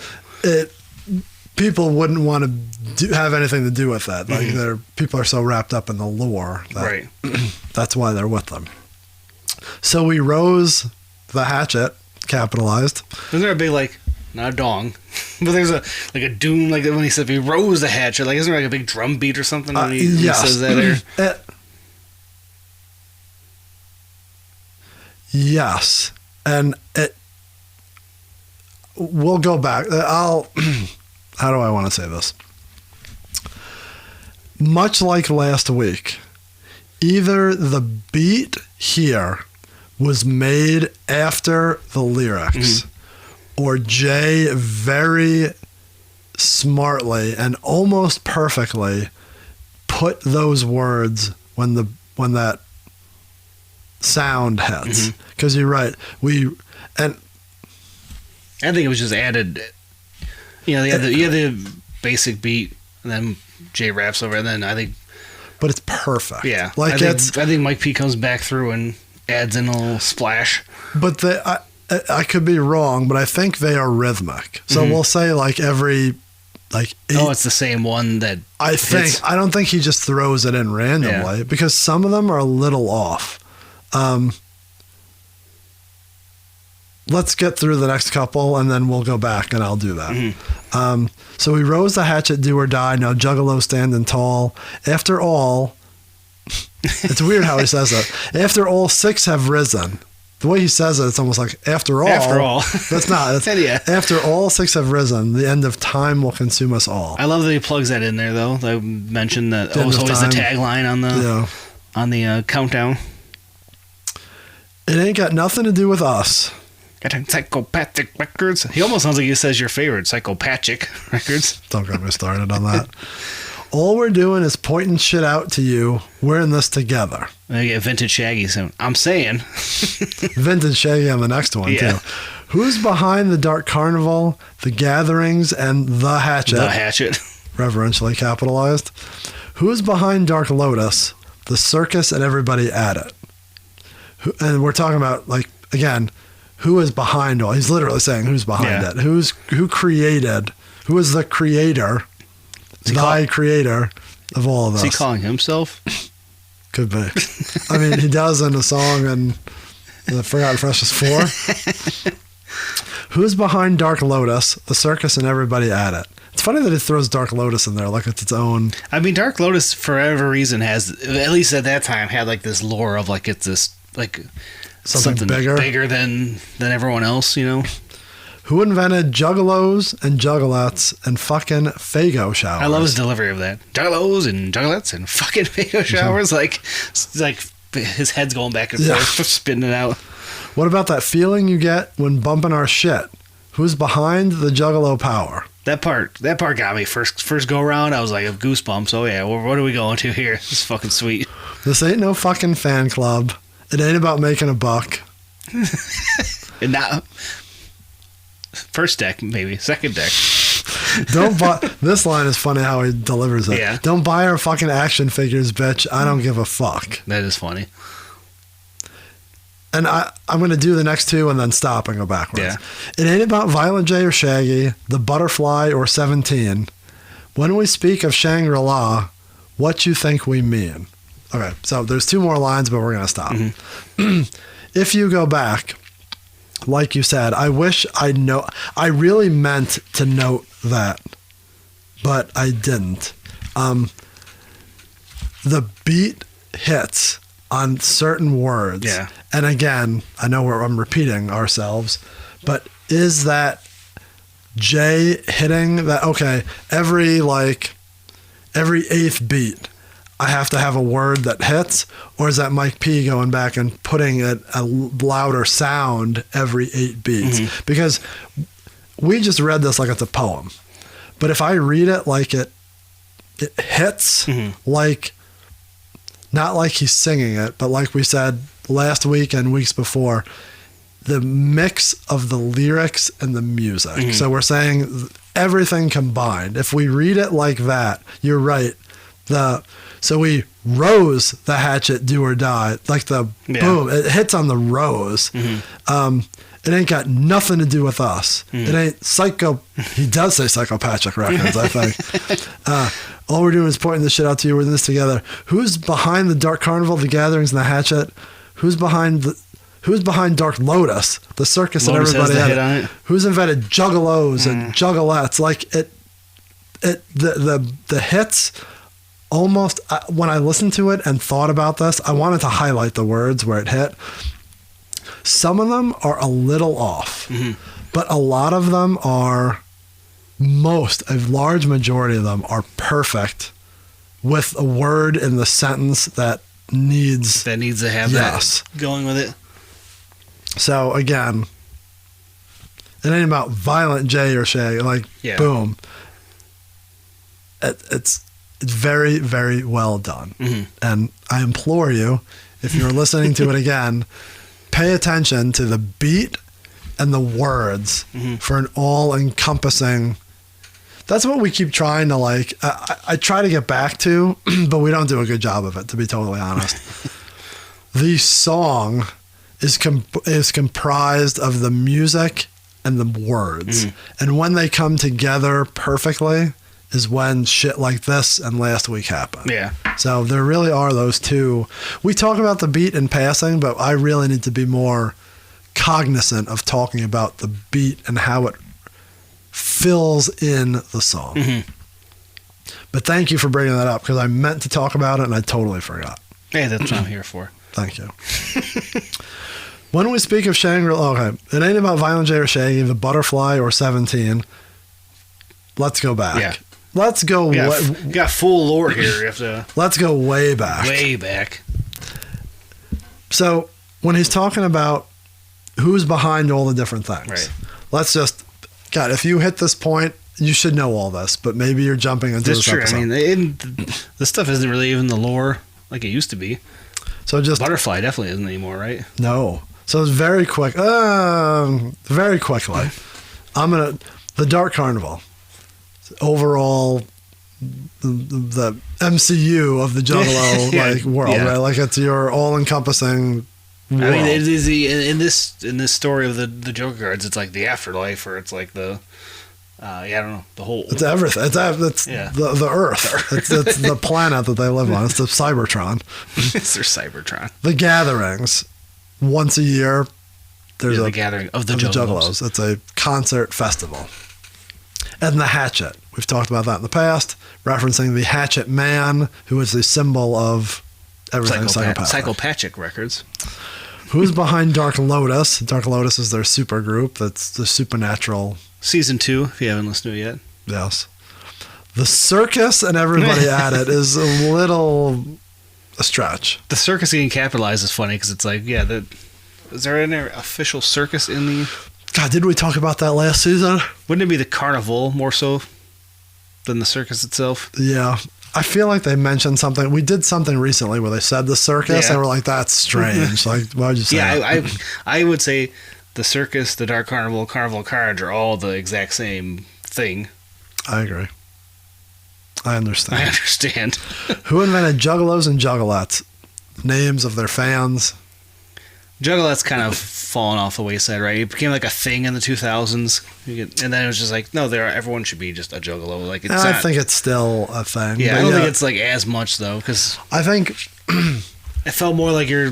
C: people wouldn't want to have anything to do with that. Like people are so wrapped up in the lore that that's why they're with them. So we rose the hatchet, capitalized.
D: Isn't there a big not a dong, but there's a doom, like when he said he rose the hatchet, isn't there a big drum beat or something when he says that there?
C: Yes, and we'll go back. How do I want to say this? Much like last week, either the beat here was made after the lyrics, or Jay very smartly and almost perfectly put those words when that sound hits. Because you're right, I
D: think it was just added. You had the basic beat, and then Jay raps over it, and then I think.
C: But it's perfect.
D: Yeah,
C: like
D: I think Mike P comes back through and adds in a little splash.
C: But I could be wrong, but I think they are rhythmic. So we'll say like every
D: it's the same one that
C: I don't think he just throws it in randomly because some of them are a little off. Let's get through the next couple and then we'll go back and I'll do that. So he rose the hatchet, do or die. Now Juggalo standing tall. After all, it's weird how he says it. After all, 6 have risen. The way he says it, it's almost like, after all.
D: After all.
C: That's not. After all 6 have risen, the end of time will consume us all.
D: I love that he plugs that in there, though. I mentioned that it was always the tagline on the countdown.
C: It ain't got nothing to do with us.
D: Got Psychopathic Records. He almost sounds like he says your favorite, Psychopathic Records.
C: Don't get me started on that. All we're doing is pointing shit out to you. We're in this together.
D: I get Vintage Shaggy soon. I'm saying.
C: Vintage Shaggy on the next one, too. Who's behind the Dark Carnival, the gatherings, and the hatchet?
D: The hatchet.
C: Reverentially capitalized. Who's behind Dark Lotus, the circus, and everybody at it? And we're talking about, like, again, who is behind all? He's literally saying who's behind it. Who created? Who is the creator? The creator of all of this.
D: Is he calling himself?
C: Could be. I mean, he does in the song in the Forgotten Freshness 4. Who's behind Dark Lotus, the circus, and everybody at it? It's funny that it throws Dark Lotus in there like it's its own.
D: I mean, Dark Lotus, for whatever reason, has, at least at that time, had like this lore of like it's this, like something bigger than everyone else, you know?
C: Who invented juggalos and juggalettes and fucking Faygo showers?
D: I love his delivery of that. Juggalos and juggalettes and fucking Faygo showers. Like his head's going back and forth, spitting it out.
C: What about that feeling you get when bumping our shit? Who's behind the juggalo power?
D: That part got me. First go around, I was like, goosebumps. Oh yeah, what are we going to here? This is fucking sweet.
C: This ain't no fucking fan club. It ain't about making a buck.
D: And now... First deck, maybe. Second deck.
C: Don't buy... This line is funny how he delivers it.
D: Yeah.
C: Don't buy our fucking action figures, bitch. I don't give a fuck.
D: That is funny.
C: And I'm going to do the next two and then stop and go backwards.
D: Yeah.
C: It ain't about Violent J or Shaggy, the Butterfly or 17. When we speak of Shangri-La, what you think we mean? Okay, so there's 2 more lines, but we're going to stop. If you go back... Like you said, I wish I really meant to note that, but I didn't. The beat hits on certain words. Yeah. And again, I know I'm repeating ourselves, but is that Jay hitting that? Okay, every 8th beat, I have to have a word that hits, or is that Mike P going back and putting it a louder sound every 8 beats? Because we just read this like it's a poem, but if I read it like it hits, like not like he's singing it, but like we said last week and weeks before, the mix of the lyrics and the music. So we're saying everything combined. If we read it like that, you're right. So we rose the hatchet, do or die, like the boom, it hits on the rose. It ain't got nothing to do with us. It ain't he does say Psychopathic Records, I think. All we're doing is pointing this shit out to you. We're in this together. Who's behind the Dark Carnival, the gatherings, and the hatchet? Who's behind Dark Lotus, the circus, and everybody at it? Who's invented juggalos and juggalettes? Like the hits. Almost, when I listened to it and thought about this, I wanted to highlight the words where it hit. Some of them are a little off, but a lot of them are, a large majority of them are perfect with a word in the sentence that needs
D: to have that going with it.
C: So again, it ain't about violent J or Shay. Like, boom. It's very, very well done. Mm-hmm. And I implore you, if you're listening to it again, pay attention to the beat and the words for an all-encompassing. That's what we keep trying to like. I try to get back to, but we don't do a good job of it, to be totally honest. The song is comprised of the music and the words, and when they come together perfectly is when shit like this and last week happened. Yeah. So there really are those two. We talk about the beat in passing, but I really need to be more cognizant of talking about the beat and how it fills in the song. But thank you for bringing that up, because I meant to talk about it and I totally forgot.
D: Hey, that's what I'm here for.
C: Thank you. When we speak of Shangri-La, okay, it ain't about Violent J or Shaggy, the Butterfly or 17. Let's go back. Yeah. Let's go.
D: You got full lore here. You have to.
C: Let's go way back.
D: Way back.
C: So when he's talking about who's behind all the different things, right. Let's just, God, if you hit this point, you should know all this, but maybe you're jumping into this episode.
D: I mean, this stuff isn't really even the lore like it used to be.
C: So just
D: Butterfly definitely isn't anymore, right?
C: No. So it's very quick. Very quickly, the Dark Carnival. Overall, the MCU of the Juggalo world, right? Like it's your all-encompassing world.
D: I mean, it is in this story of the Joker cards. It's like the afterlife, or it's like the I don't know, the whole.
C: It's everything. It's the Earth. It's the planet that they live on. It's the Cybertron.
D: It's their Cybertron.
C: The gatherings once a year. There's
D: the gathering of the Juggalos.
C: It's a concert festival. And the hatchet. We've talked about that in the past, referencing the Hatchet Man, who is the symbol of everything
D: Psychopathic Records.
C: Who's behind Dark Lotus? Dark Lotus is their super group. That's the supernatural.
D: Season 2, if you haven't listened to it yet.
C: Yes. The circus and everybody at it is a stretch.
D: The circus getting capitalized is funny because it's like, is there any official circus in the...
C: God, did we talk about that last season?
D: Wouldn't it be the carnival more so than the circus itself?
C: Yeah. I feel like they mentioned something. We did something recently where they said the circus, and we're like, that's strange. Like, why would you say that?
D: I would say the circus, the Dark Carnival, Carnival Cards are all the exact same thing.
C: I agree. I understand. Who invented Juggalos and Juggalettes? Names of their fans.
D: Juggalettes kind of fallen off the wayside, right? It became like a thing in the 2000s, and then it was just like, no, everyone should be just a Juggalo. Like,
C: I think it's still a thing.
D: Yeah, I don't think it's like as much though, because
C: I think
D: it felt more like you're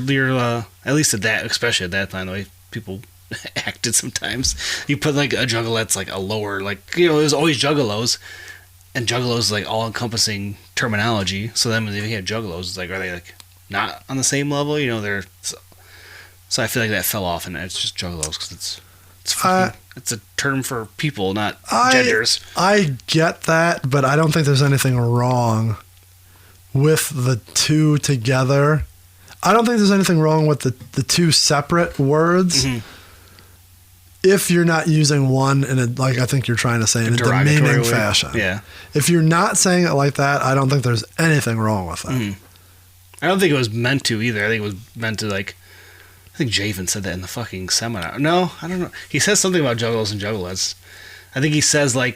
D: at least especially at that time, the way people acted sometimes. You put like a Juggalette's like a lower, like, it was always Juggalos, and Juggalos like all encompassing terminology. So then when you had Juggalos, it's like, are they like not on the same level? They're. So I feel like that fell off, and it's just Juggalos because it's a term for people, not genders.
C: I get that, but I don't think there's anything wrong with the two together. I don't think there's anything wrong with the two separate words. Mm-hmm. If you're not using one in I think you're trying to say in a demeaning fashion.
D: Yeah.
C: If you're not saying it like that, I don't think there's anything wrong with that.
D: Mm-hmm. I don't think it was meant to either. I think it was meant to I think Javen said that in the fucking seminar. No, I don't know. He says something about Juggalos and Juggalettes. I think he says I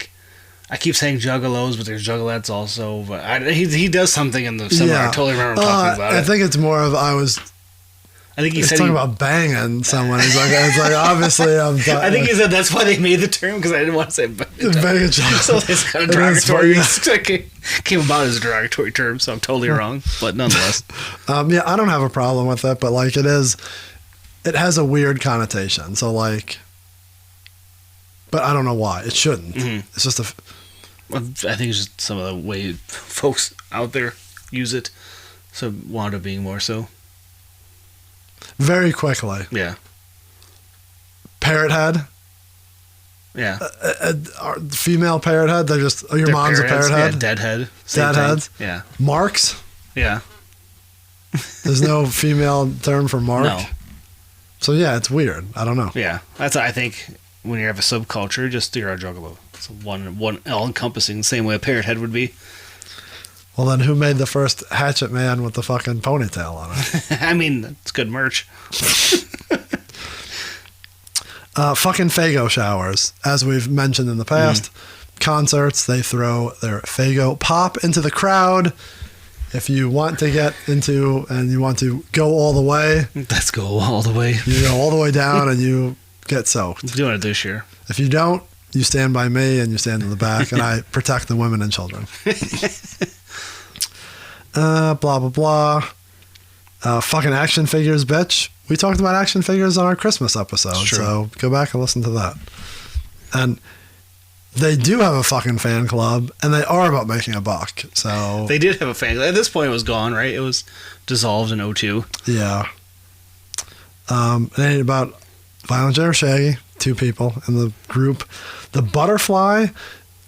D: keep saying Juggalos, but there's Juggalettes also. But he does something in the seminar. I totally remember him talking about it.
C: I think it's more of
D: I think he said
C: talking about banging someone. It's like obviously I'm.
D: I think he said that's why they made the term, because I didn't want to say banging. So it's kind of derogatory. It came about as a derogatory term, so I'm totally wrong. But nonetheless,
C: I don't have a problem with it, but it has a weird connotation. So but I don't know why it shouldn't. Mm-hmm. It's just
D: I think it's just some of the way folks out there use it. So wound up being more so.
C: Very quickly.
D: Yeah.
C: Parrot head.
D: Yeah.
C: Female parrot head. They're mom's a parrot head.
D: Yeah, dead head.
C: Dead heads.
D: Yeah.
C: Marks.
D: Yeah.
C: There's no female term for Mark?
D: No.
C: So yeah, it's weird. I don't know.
D: Yeah, that's I think when you have a subculture, just you're a Juggalo. It's one all-encompassing, the same way a parrot head would be.
C: Well, then who made the first Hatchet Man with the fucking ponytail on it?
D: I mean, it's good merch.
C: Fucking Faygo showers. As we've mentioned in the past, concerts, they throw their Faygo pop into the crowd. If you want to get into and you want to go all the way,
D: Let's go all the way.
C: you go all the way down and you get soaked.
D: I'm doing it this year.
C: If you don't, you stand by me and you stand in the back and I protect the women and children. Blah, blah, blah. Fucking action figures, bitch. We talked about action figures on our Christmas episode, so go back and listen to that. And they do have a fucking fan club, and they are about making a buck. So
D: They did have a fan. At this point, it was gone, right? It was dissolved in 2002.
C: yeah. It ain't about Violent J or Shaggy, 2 people in the group. The Butterfly,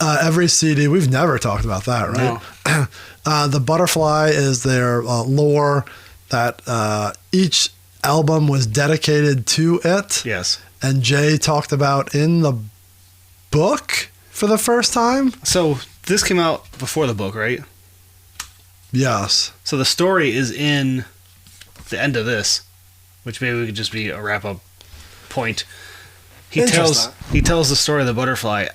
C: every CD, we've never talked about that, right?
D: No.
C: The Butterfly is their lore that each album was dedicated to it.
D: Yes.
C: And Jay talked about in the book for the first time.
D: So this came out before the book, right?
C: Yes.
D: So the story is in the end of this, which maybe we could just be a wrap-up point. He tells the story of the butterfly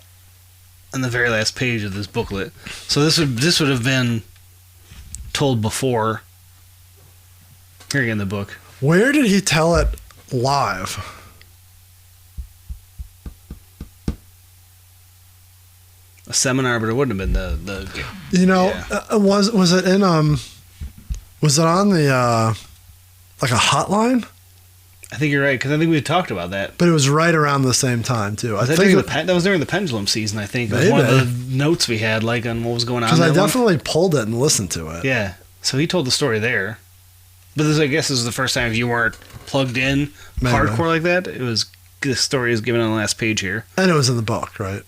D: on the very last page of this booklet. So this would have been told before. Here again, the book.
C: Where did he tell it live?
D: A seminar, but it wouldn't have been the
C: You know,
D: yeah.
C: Was it in was it on the like a hotline?
D: I think you're right, because I think we talked about that.
C: But it was right around the same time too. I think
D: That was during the pendulum season. I think it was one of the notes we had, like on what was going on.
C: Because I definitely pulled it and listened to it.
D: Yeah, so he told the story there. But I guess this was the first time if you weren't plugged in hardcore like that. It was the story is given on the last page here,
C: and it was in the book, right?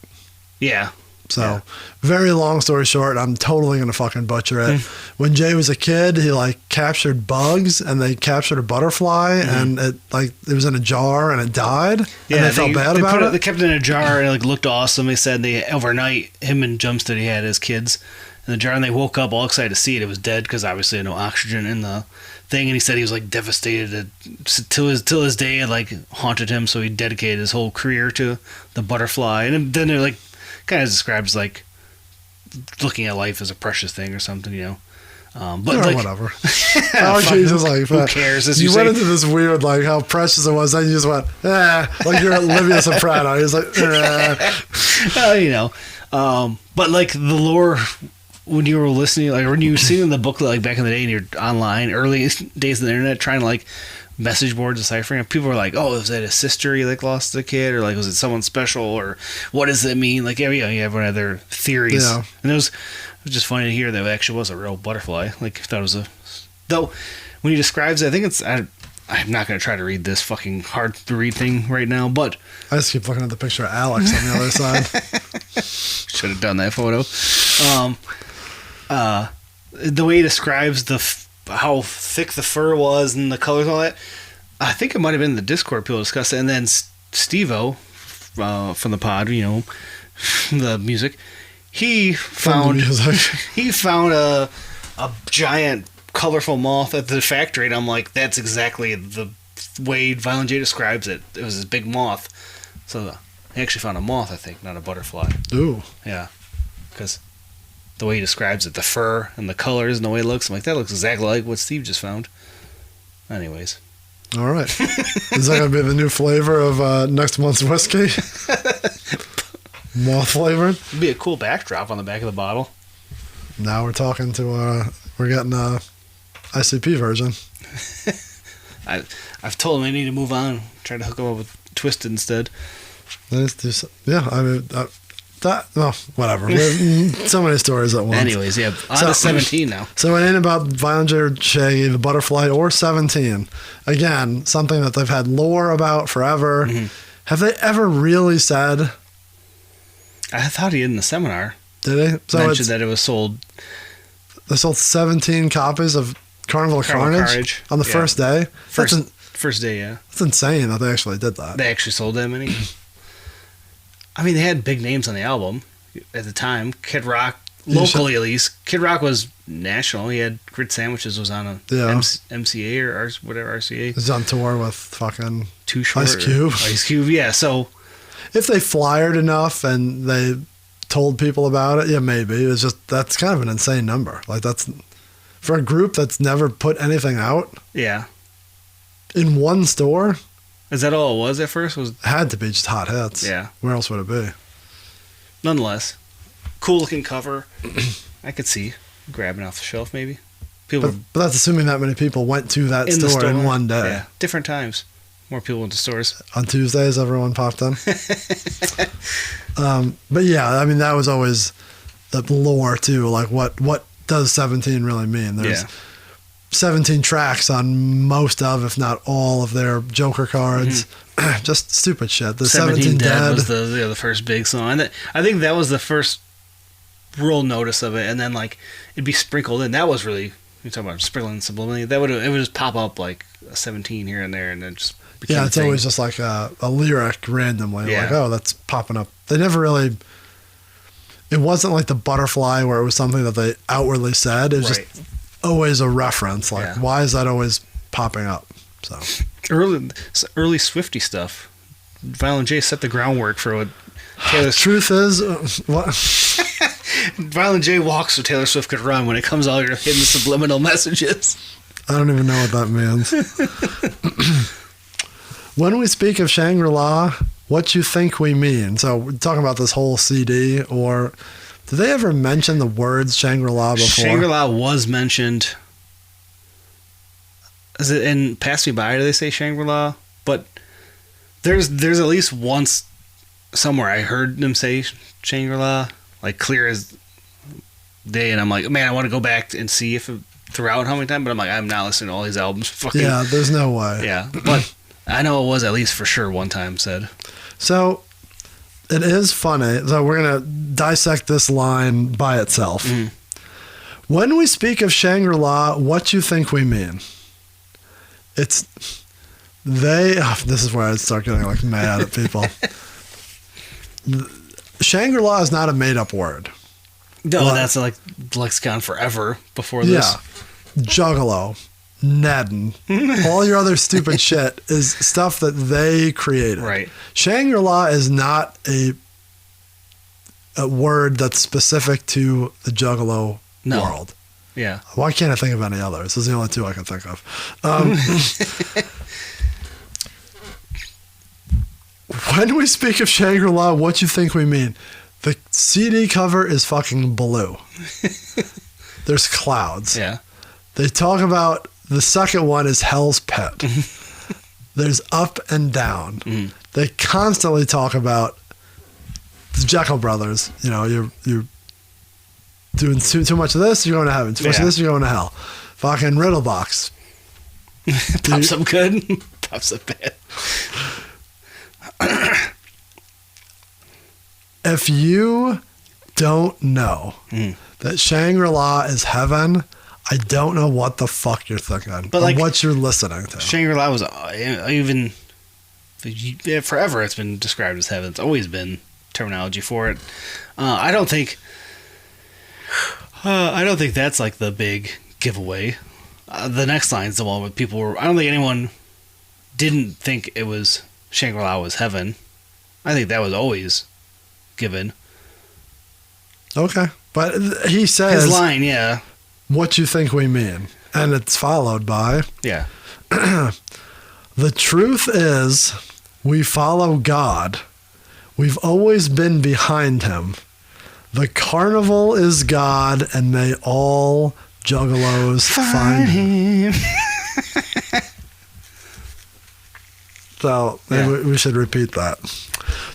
D: Yeah.
C: So, very long story short, I'm totally gonna fucking butcher it. When Jay was a kid, he like captured bugs, and they captured a butterfly, and it was in a jar, and it died.
D: Yeah,
C: and they felt bad about it.
D: They kept it in a jar, and it looked awesome. They said overnight, him and Jumpsteady had as kids in the jar, and they woke up all excited to see it. It was dead because obviously no oxygen in the thing, and he said he was like devastated till his day. It like haunted him, so he dedicated his whole career to the butterfly. And then they're like kind of describes like looking at life as a precious thing or something, you know. But like,
C: whatever. Oh Jesus! Like,
D: who cares? As
C: you
D: you
C: went
D: say.
C: into this weird like how precious it was. Then you just went, like you're Olivia Soprano. He's like,
D: you know. But like the lore. When you were listening, like when you were seeing the booklet, like back in the day, and you're online, early days of the internet, trying to like message board deciphering, and people were like, "Oh, was that a sister he like lost a kid, or like was it someone special, or what does it mean?" Like everyone had their theories,
C: Yeah.
D: and it was just funny to hear that it actually was a real butterfly. Like if that was though when he describes it, I think it's I'm not going to try to read this fucking hard to read thing right now, but
C: I just keep looking at the picture of Alex on the other side.
D: should have done that photo. The way he describes how thick the fur was and the colors and all that, I think it might have been the Discord people discussed it, and then Steve-O from the pod, you know, the music, he found a giant colorful moth at the factory, and I'm like, that's exactly the way Violent J describes it. It was this big moth. So he actually found a moth, I think, not a butterfly.
C: Ooh.
D: Yeah, because the way he describes it, the fur and the colors and the way it looks, I'm like, that looks exactly like what Steve just found. Anyways.
C: All right. Is that going to be the new flavor of next month's whiskey? Moth flavored?
D: It'd be a cool backdrop on the back of the bottle.
C: Now we're talking to, we're getting a ICP version.
D: I've told him they need to move on. Try to hook him up with Twisted instead.
C: Yeah, I mean, whatever. We have so many stories at once.
D: Anyways, yeah, on to 17 now.
C: So it ain't about Violent J or Shaggy, the Butterfly, or 17. Again, something that they've had lore about forever. Mm-hmm. Have they ever really said?
D: I thought he did in the seminar.
C: Did they? So
D: mentioned that it was sold.
C: They sold 17 copies of Carnival of Carnage on the first day.
D: First day, yeah.
C: That's insane that they actually did that.
D: They actually sold that many. I mean, they had big names on the album at the time. Kid Rock, locally at least. Kid Rock was national. He had Grit Sandwiches was on a MCA or whatever, RCA.
C: He's on tour with fucking
D: Too Short.
C: Ice Cube.
D: Ice Cube, yeah. So
C: if they flyered enough and they told people about it, yeah, maybe. It's just, that's kind of an insane number. Like, that's, for a group that's never put anything out.
D: Yeah.
C: In one store.
D: Is that all it was at first?
C: It had to be just hot hits.
D: Yeah.
C: Where else would it be?
D: Nonetheless, cool looking cover. I could see grabbing off the shelf maybe.
C: But that's assuming that many people went to that store in one day.
D: Yeah, different times. More people went to stores.
C: On Tuesdays, everyone popped in. But yeah, I mean, that was always the lore too. Like, what does 17 really mean? There's 17 tracks on most of, if not all, of their Joker cards. Mm-hmm. Just stupid shit. The 17 Dead
D: was the first big song. And I think that was the first real notice of it. And then, like, it'd be sprinkled in. That was really, you're talking about sprinkling subliminally. It would just pop up like a 17 here and there, and then just became
C: it's always just like a lyric randomly.
D: Yeah.
C: Like, oh, that's popping up. They never really, it wasn't like the Butterfly where it was something that they outwardly said. It was just always a reference. Like, why is that always popping up? So
D: early Swiftie stuff. Violent J set the groundwork for what Taylor
C: Truth is, what?
D: Violent J walks so Taylor Swift could run when it comes all your hidden subliminal messages.
C: I don't even know what that means. When we speak of Shangri-La, what you think we mean? So we're talking about this whole CD, or did they ever mention the words Shangri-La before?
D: Shangri-La was mentioned. Is it in Pass Me By? Do they say Shangri-La? But there's at least once somewhere I heard them say Shangri-La, like clear as day, and I'm like, man, I want to go back and see if throughout how many times, but I'm like, I'm not listening to all these albums. Fucking,
C: yeah, there's no way.
D: Yeah, but I know it was at least for sure one time said.
C: So it is funny. So we're going to dissect this line by itself. Mm. When we speak of Shangri-La, what you think we mean? This is where I start getting like mad at people. Shangri-La is not a made-up word.
D: No, that's like lexicon forever before this.
C: Yeah. Juggalo, Nedden, all your other stupid shit is stuff that they created.
D: Right.
C: Shangri-La is not a word that's specific to the Juggalo world.
D: Yeah.
C: Why can't I think of any others? Those are the only two I can think of. When we speak of Shangri-La, what you think we mean? The CD cover is fucking blue. There's clouds.
D: Yeah. They
C: talk about the second one is Hell's Pit. There's up and down. Mm. They constantly talk about the Jekyll brothers. You know, you're doing too much of this, you're going to heaven. Too much of this, you're going to hell. Fucking Riddlebox.
D: Pops up good, pops up bad.
C: If you don't know that Shangri-La is heaven, I don't know what the fuck you're thinking, but like, what you're listening to.
D: Shangri-La was even forever. It's been described as heaven. It's always been terminology for it. I don't think that's like the big giveaway. The next line's the one where people were. I don't think anyone didn't think it was Shangri-La was heaven. I think that was always given.
C: Okay, but he says
D: his line, yeah.
C: What you think we mean, and it's followed by the truth is we follow God. We've always been behind him. The carnival is God, and may all juggalos find him. So maybe we should repeat that.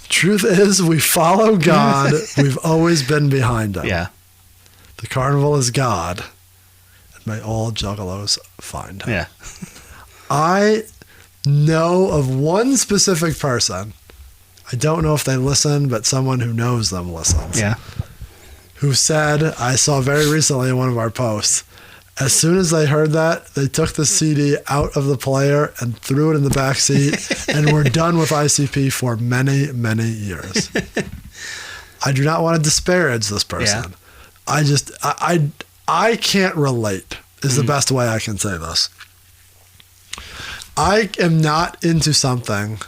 C: Truth is we follow God. We've always been behind him.
D: Yeah.
C: The carnival is God. May all juggalos find him.
D: Yeah.
C: I know of one specific person. I don't know if they listen, but someone who knows them listens.
D: Yeah.
C: Who said, I saw very recently in one of our posts, As soon as they heard that, they took the CD out of the player and threw it in the back seat, and were done with ICP for many, many years. I do not want to disparage this person. Yeah. I can't relate is the best way I can say this. I am not into something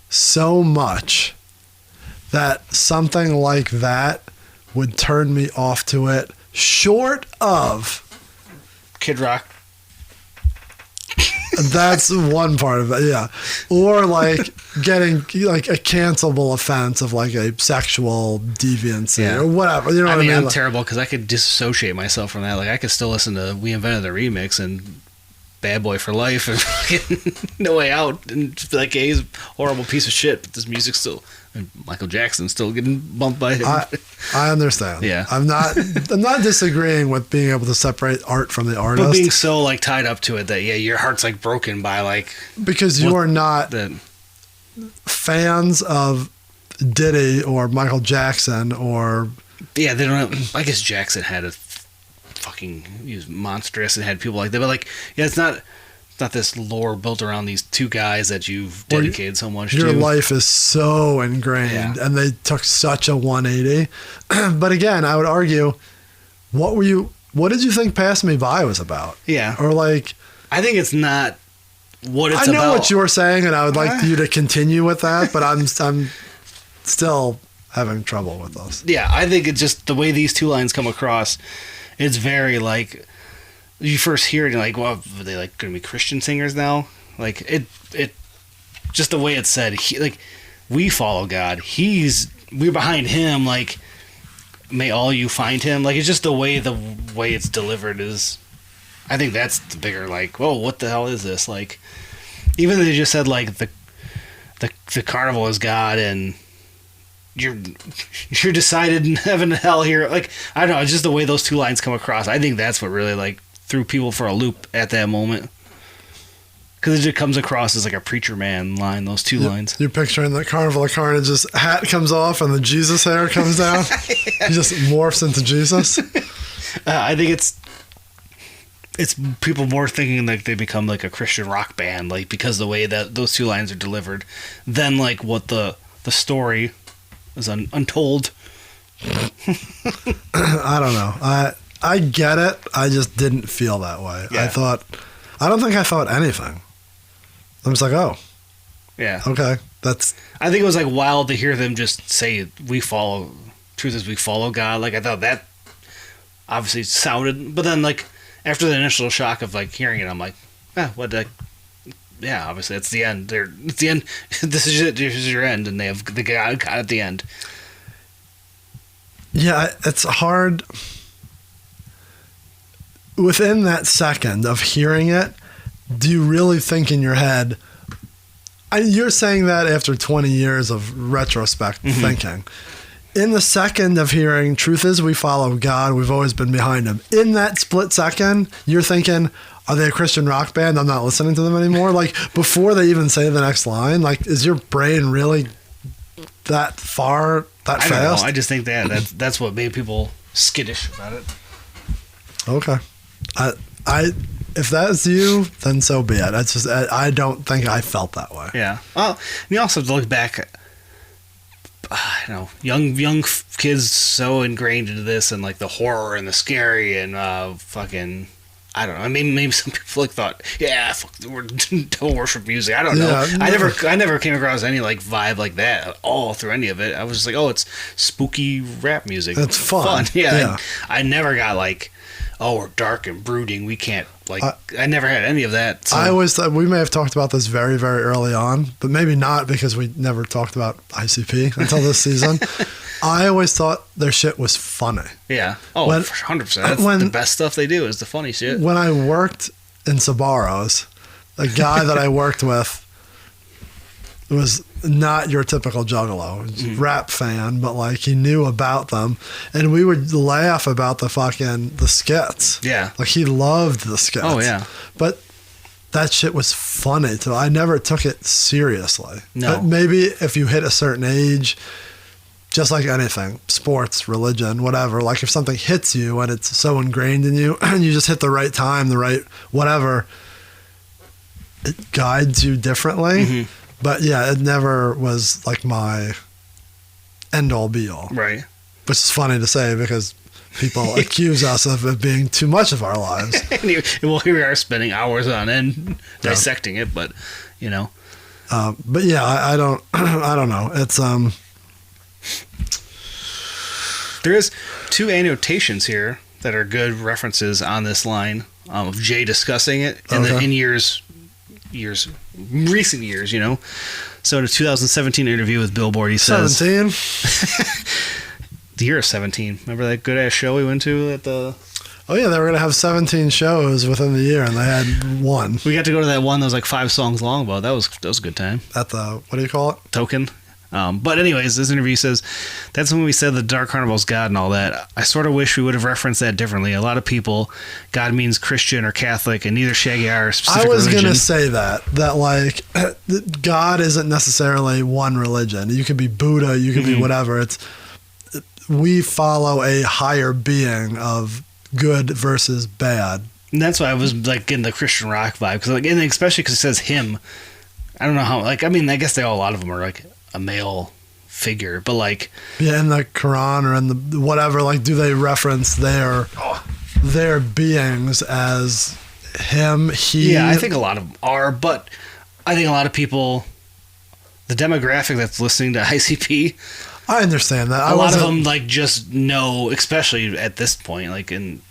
C: so much that something like that would turn me off to it, short of
D: Kid Rock.
C: That's one part of it, yeah. Or like getting like a cancelable offense of like a sexual deviancy or whatever. You know what I mean?
D: I'm terrible because I could disassociate myself from that. Like I could still listen to We Invented the Remix and Bad Boy for Life and fucking No Way Out and just be like, hey, he's a horrible piece of shit, but this music's still, and Michael Jackson's still getting bumped by him.
C: I understand.
D: Yeah.
C: I'm not disagreeing with being able to separate art from the artist.
D: But being so like tied up to it that your heart's like broken by like,
C: because you are not fans of Diddy or Michael Jackson or
D: they don't have, I guess Jackson had a fucking, he was monstrous and had people like that, but like it's not this lore built around these two guys that you've dedicated so much to.
C: Your life is so ingrained, and they took such a 180. But again, I would argue, what did you think Pass Me By was about?
D: Yeah.
C: Or like,
D: I think it's not what it's about.
C: I know what you were saying, and I would like you to continue with that, but I'm still having trouble with this.
D: Yeah, I think it's just the way these two lines come across. It's very like, you first hear it and like, well, are they like going to be Christian singers now? Like it just the way it's said, like, we follow God. We're behind him. Like, may all you find him. Like, it's just the way it's delivered is, I think that's the bigger, like, whoa, what the hell is this? Like, even though they just said like the carnival is God and you're decided in heaven and hell here. Like, I don't know, it's just the way those two lines come across. I think that's what really like threw people for a loop at that moment, because it just comes across as like a preacher man line. Those two lines. You're
C: picturing the Carnival of Carnage's hat comes off and the Jesus hair comes down. He just morphs into Jesus.
D: I think it's people more thinking like they become like a Christian rock band, like because the way that those two lines are delivered, than like what the story is untold.
C: I don't know. I get it. I just didn't feel that way.
D: Yeah.
C: I don't think I thought anything. I'm just like, oh.
D: Yeah.
C: Okay.
D: I think it was like wild to hear them just say, truth is we follow God. Like, I thought that obviously sounded, but then like after the initial shock of like hearing it, I'm like, yeah, obviously it's the end. It's the end. This is it. This is your end. And they have the God at the end.
C: Yeah. It's hard. Within that second of hearing it, do you really think in your head, you're saying that after 20 years of retrospect thinking. In the second of hearing, truth is we follow God, we've always been behind him. In that split second, you're thinking, are they a Christian rock band? I'm not listening to them anymore. Like, before they even say the next line, like, is your brain really that far, that fast?
D: I don't know. I just think that's what made people skittish about it.
C: Okay. If that's you, then so be it. That's just, I don't think I felt that way.
D: Yeah. Well, you also have to look back. Young kids so ingrained into this and like the horror and the scary and fucking. I don't know. I mean, maybe some people like thought, yeah, fuck, don't worship music. I don't know. I never came across any like vibe like that at all through any of it. I was just like, oh, it's spooky rap music.
C: It's fun.
D: Yeah. I never got like, oh, we're dark and brooding. We can't, like, I never had any of that. So.
C: I always thought, we may have talked about this very, very early on, but maybe not because we never talked about ICP until this season. I always thought their shit was funny.
D: Yeah. Oh, 100%. That's the best stuff they do is the funny shit.
C: When I worked in Sabaros, a guy that I worked with was not your typical Juggalo. He was a rap fan, but like he knew about them, and we would laugh about the skits.
D: Yeah,
C: like he loved the skits.
D: Oh yeah,
C: but that shit was funny too. I never took it seriously.
D: No,
C: but maybe if you hit a certain age, just like anything, sports, religion, whatever, like if something hits you and it's so ingrained in you and you just hit the right time, the right whatever, it guides you differently. Mm-hmm. But yeah, it never was like my end all be all.
D: Right.
C: Which is funny to say because people accuse us of it being too much of our lives.
D: Well, here we are spending hours on end dissecting it, but
C: but yeah, I don't know. It's
D: there is 2 annotations here that are good references on this line of Jay discussing it in recent years, So in a 2017 interview with Billboard, he says
C: 17.
D: The year of 17. Remember that good ass show we went to at the?
C: Oh yeah, they were gonna have 17 shows within the year, and they had one.
D: We got to go to that one that was like 5 songs long. But that was a good time.
C: At the, what do you call it?
D: Token. But anyways, this interview says, that's when we said the Dark Carnival's God and all that. I sort of wish we would have referenced that differently. A lot of people, God means Christian or Catholic, and neither Shaggy R or specific religion.
C: I was going to say that like, God isn't necessarily one religion. You could be Buddha, you could be whatever. We follow a higher being of good versus bad.
D: And that's why I was like getting the Christian rock vibe, because like, and especially because it says him. I don't know how, like, I mean, I guess a lot of them are like a male figure, but like,
C: yeah, in the Quran or in the whatever, like, do they reference their beings as him, he?
D: Yeah, I think a lot of them are, but I think a lot of people, the demographic that's listening to ICP,
C: I understand that.
D: A lot of them like just know, especially at this point, like in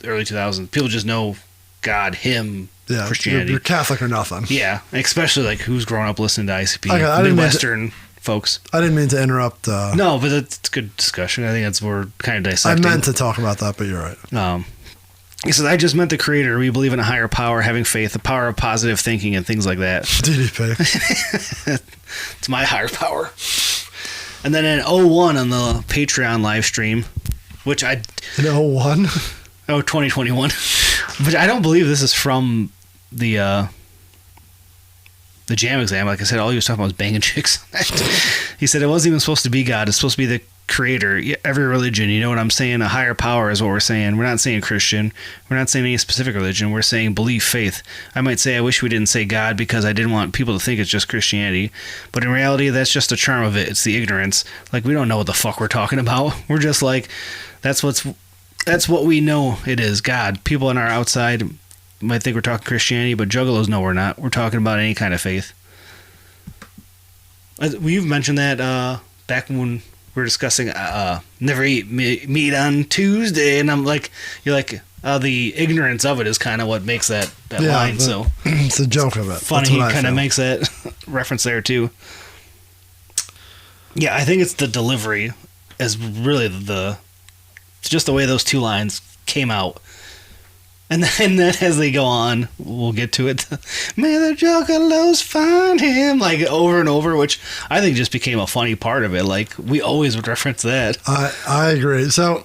D: early 2000s, people just know God, him,
C: yeah,
D: Christianity.
C: You're Catholic or nothing.
D: Yeah, especially like who's grown up listening to ICP,
C: okay,
D: Midwestern folks.
C: I didn't mean to interrupt.
D: No, but it's good discussion. I think that's what we're kind of dissecting.
C: I meant to talk about that, but you're right.
D: He says, I just meant the creator. We believe in a higher power, having faith, the power of positive thinking and things like that.
C: DDP.
D: It's my higher power. And then in 01 on the Patreon live stream, which I...
C: In 01?
D: Oh, 2021. Which I don't believe this is from the jam exam. Like I said, all he was talking about was banging chicks. He said it wasn't even supposed to be God. It's supposed to be the creator. Every religion, you know what I'm saying? A higher power is what we're saying. We're not saying Christian. We're not saying any specific religion. We're saying belief, faith. I might say I wish we didn't say God because I didn't want people to think it's just Christianity. But in reality, that's just the charm of it. It's the ignorance. Like, we don't know what the fuck we're talking about. We're just like, that's what we know it is, God. People on our outside might think we're talking Christianity, but Juggalos know we're not. We're talking about any kind of faith. We've mentioned that back when we were discussing never eat meat on Tuesday, and I'm like, you're like, the ignorance of it is kind of what makes that line. So
C: it's a joke of it.
D: Funny, he kind of makes that reference there too. Yeah, I think it's the delivery is really just the way those 2 lines came out. And then as they go on, we'll get to it. May the Juggalos find him, like over and over, which I think just became a funny part of it. Like, we always would reference that.
C: I agree. So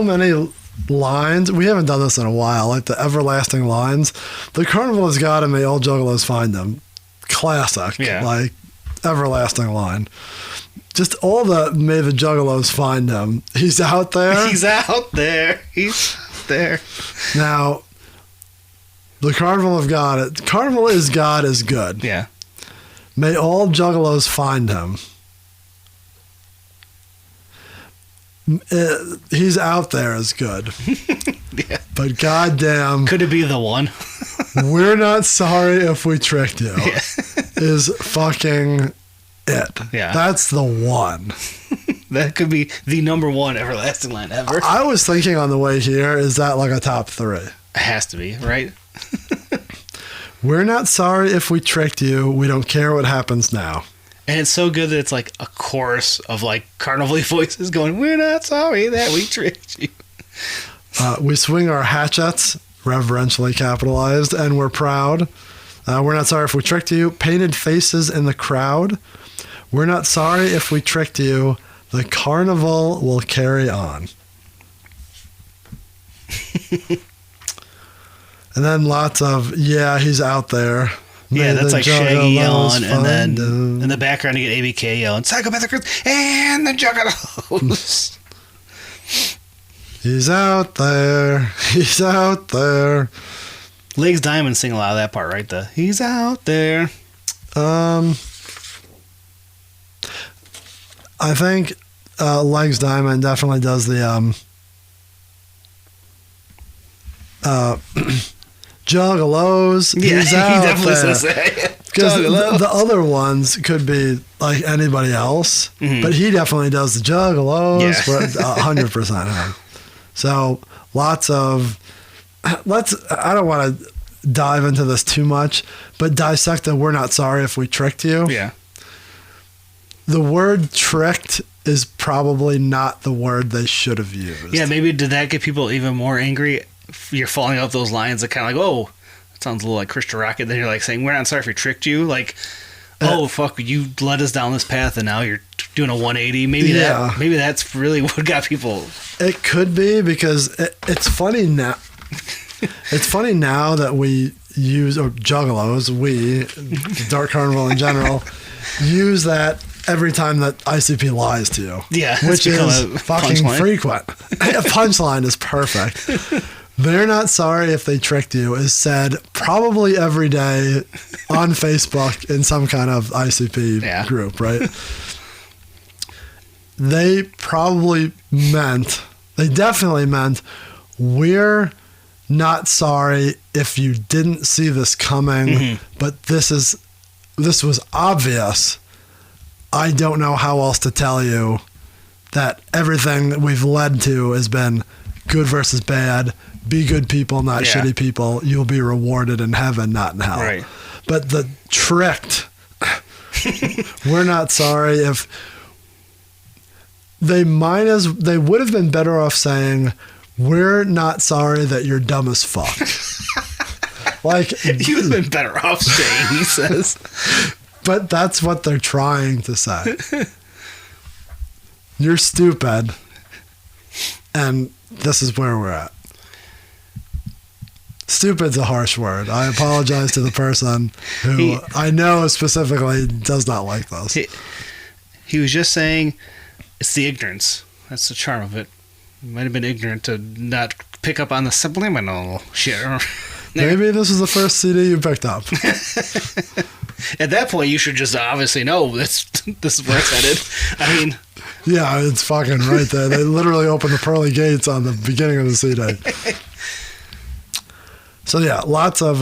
C: many lines. We haven't done this in a while. Like the everlasting lines. The carnival is God and may all Juggalos find him. Classic.
D: Yeah. Like,
C: everlasting line. Just all the may the Juggalos find him. He's out there.
D: He's out there. He's there.
C: Now, the carnival of God. Carnival is God is good.
D: Yeah.
C: May all Juggalos find him. He's out there is good.
D: Yeah.
C: But goddamn.
D: Could it be the one?
C: We're not sorry if we tricked you.
D: Yeah.
C: Is fucking it.
D: Yeah.
C: That's the one.
D: That could be the number 1 everlasting line ever.
C: I was thinking on the way here, is that like a top 3?
D: It has to be, right?
C: We're not sorry if we tricked you. We don't care what happens now.
D: And it's so good that it's like a chorus of like carnival voices going, we're not sorry that we tricked you.
C: We swing our hatchets, reverentially capitalized, and we're proud. We're not sorry if we tricked you. Painted faces in the crowd. We're not sorry if we tricked you. The carnival will carry on. And then lots of, yeah, he's out there.
D: Yeah, that's like Shaggy yelling, and then
C: them.
D: in the background you get ABK yelling, Psychopathic Roots and the Juggalos.
C: He's out there. He's out there.
D: Legs Diamond sing a lot of that part, right? The he's out there.
C: I think Legs Diamond definitely does the Juggalos.
D: Yeah,
C: He's
D: he
C: out
D: definitely
C: there.
D: says that.
C: Because
D: Juggalos.
C: the other ones could be like anybody else, but he definitely does the Juggalos.
D: Yeah.
C: For 100% him. So lots of I don't want to dive into this too much, but dissect the "We're not sorry if we tricked you."
D: Yeah.
C: The word "tricked" is probably not the word they should have used.
D: Yeah, maybe did that get people even more angry? You're following up those lines that kind of like, oh, that sounds a little like Christian Rocket. Then you're like saying, we're not sorry if we tricked you. Like, oh, fuck, you led us down this path and now you're doing a 180. Maybe that's really what got people.
C: It could be because it's funny now. It's funny now that we use, or Juggalos, Dark Carnival in general, use that every time that ICP lies to you.
D: Yeah,
C: which is fucking
D: punchline.
C: frequent. A punchline is perfect. They're not sorry if they tricked you is said probably every day on Facebook in some kind of ICP group, right? They definitely meant, we're not sorry if you didn't see this coming, but this was obvious. I don't know how else to tell you that everything that we've led to has been good versus bad. Be good people, not shitty people. You'll be rewarded in heaven, not in hell.
D: Right.
C: But the tricked, we're not sorry if they would have been better off saying, we're not sorry that you're dumb as fuck. Like,
D: you would have been better off saying, he says.
C: But that's what they're trying to say. You're stupid. And this is where we're at. Stupid's a harsh word. I apologize to the person who I know specifically does not like this.
D: He was just saying it's the ignorance. That's the charm of it. You might have been ignorant to not pick up on the subliminal shit.
C: Maybe this is the first CD you picked up.
D: At that point, you should just obviously know this is where it's headed. I mean...
C: Yeah, it's fucking right there. They literally opened the pearly gates on the beginning of the CD. So yeah, lots of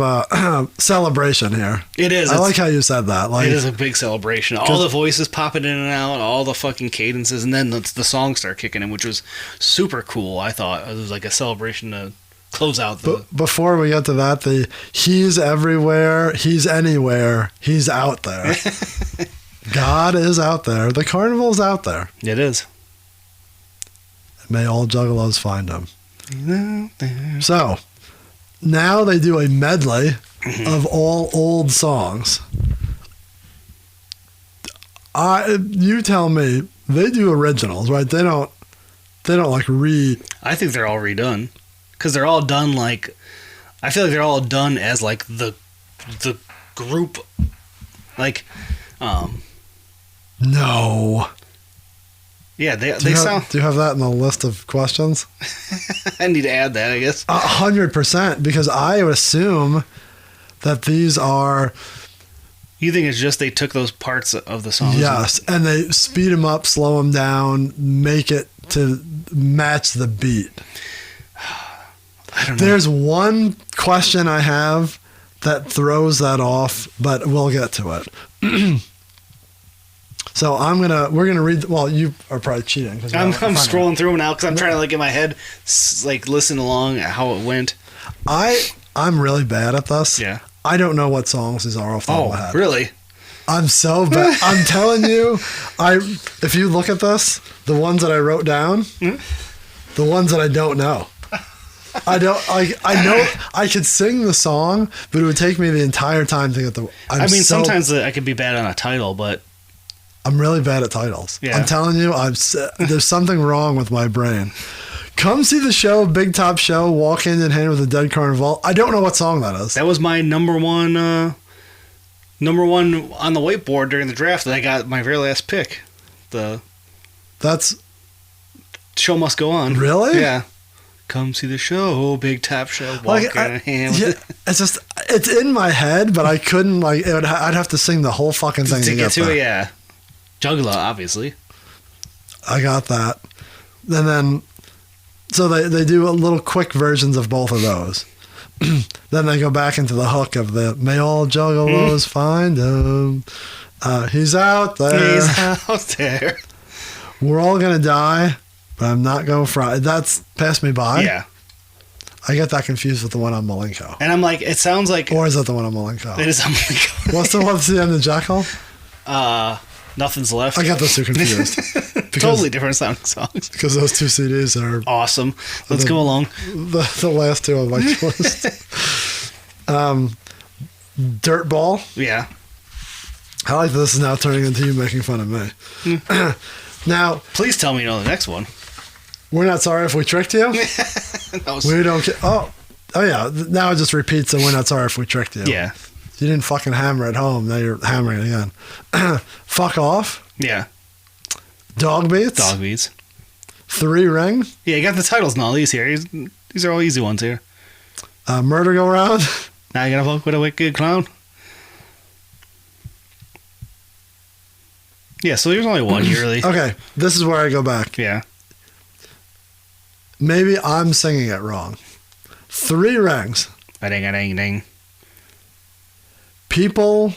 C: celebration here.
D: It is.
C: I like how you said that. Like,
D: it is a big celebration. All the voices popping in and out, all the fucking cadences, and then the songs start kicking in, which was super cool, I thought. It was like a celebration to close out the...
C: Before we get to that, he's everywhere, he's anywhere, he's out there. God is out there. The carnival's out there.
D: It is.
C: May all juggalos find him. So, now they do a medley of all old songs. You tell me, they do originals, right? They don't like
D: I think they're all redone. Because they're all done like... I feel like they're all done as like the group. Like...
C: No.
D: Yeah, they sound...
C: Do you have that in the list of questions?
D: I need to add that, I guess.
C: 100%, because I would assume that these are...
D: You think it's just they took those parts of the songs?
C: Yes, and they speed them up, slow them down, make it to match the beat.
D: I don't know.
C: There's one question I have that throws that off, but we'll get to it. So we're gonna read. Well, you are probably cheating.
D: I'm scrolling through them now because I'm trying to like in my head, like listen along at how it went.
C: I'm really bad at this.
D: Yeah.
C: I don't know what songs these are off the top of my head.
D: Really?
C: I'm so bad. I'm telling you, if you look at this, the ones that I wrote down, the ones that I don't know. I know I could sing the song, but it would take me the entire time to get the.
D: Sometimes I could be bad on a title, but
C: I'm really bad at titles.
D: Yeah.
C: I'm telling you, there's something wrong with my brain. Come see the show, Big Top Show, walk hand in hand with the Dead Carnival. I don't know what song that is.
D: That was my number one Number one on the whiteboard during the draft that I got my very last pick.
C: That's
D: Show Must Go On.
C: Really?
D: Yeah. Come see the show, Big Top Show. Walk in a hand.
C: Yeah, it's in my head, but I couldn't I'd have to sing the whole fucking thing
D: to get to
C: there.
D: it. Yeah. Juggalo, obviously.
C: I got that. And then, so they do little quick versions of both of those. Then they go back into the hook of the "May all juggalos find him. He's out there.
D: He's out there.
C: We're all gonna die, but I'm not gonna fry." That's Pass Me By.
D: Yeah.
C: I get that confused with the one on Malenko.
D: And I'm like, it sounds like.
C: Or is that the one on Malenko?
D: It is on Malenko.
C: What's the one that's the end of Jackal?
D: Nothing's Left.
C: I got those two confused.
D: Totally different sounding songs.
C: Because those two CDs are
D: Awesome. Let's go along.
C: the last two on my list. Dirtball.
D: Yeah.
C: I like that this is now turning into you making fun of me. Now,
D: Please tell me you know the next one.
C: We're Not Sorry If We Tricked You. We don't care. Oh yeah. Now it just repeats the We're Not Sorry If We Tricked You.
D: Yeah.
C: You didn't fucking hammer it home. Now you're hammering it again. Fuck Off.
D: Yeah.
C: Dog Beats.
D: Dog Beats.
C: 3 Ring.
D: Yeah, you got the titles and all these here. These are all easy ones here.
C: Murder Go Round.
D: Now you gotta fuck with a wicked clown. Yeah, so there's only one here, really.
C: Okay, this is where I go back.
D: Yeah.
C: Maybe I'm singing it wrong. 3 Rings.
D: Ding.
C: People.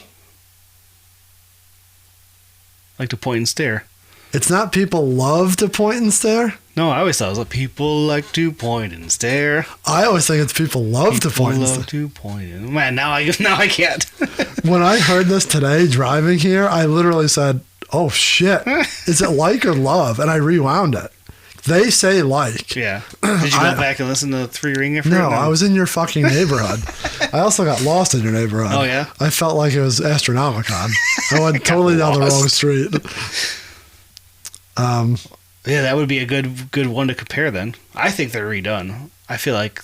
D: Like to point and stare.
C: It's not people love to point and stare.
D: No, I always thought it was like people like to point and stare.
C: I always think it's people love to point and
D: People
C: stare.
D: love to point and man. Now I can't.
C: When I heard this today driving here, I literally said, "Oh shit, is it like or love?" And I rewound it. They say like.
D: Yeah. Did you go back and listen to 3 Ring?
C: No, I was in your fucking neighborhood. I also got lost in your neighborhood.
D: Oh, yeah?
C: I felt like it was Astronomicon. I went totally down the wrong street.
D: Yeah, that would be a good one to compare then. I think they're redone. I feel like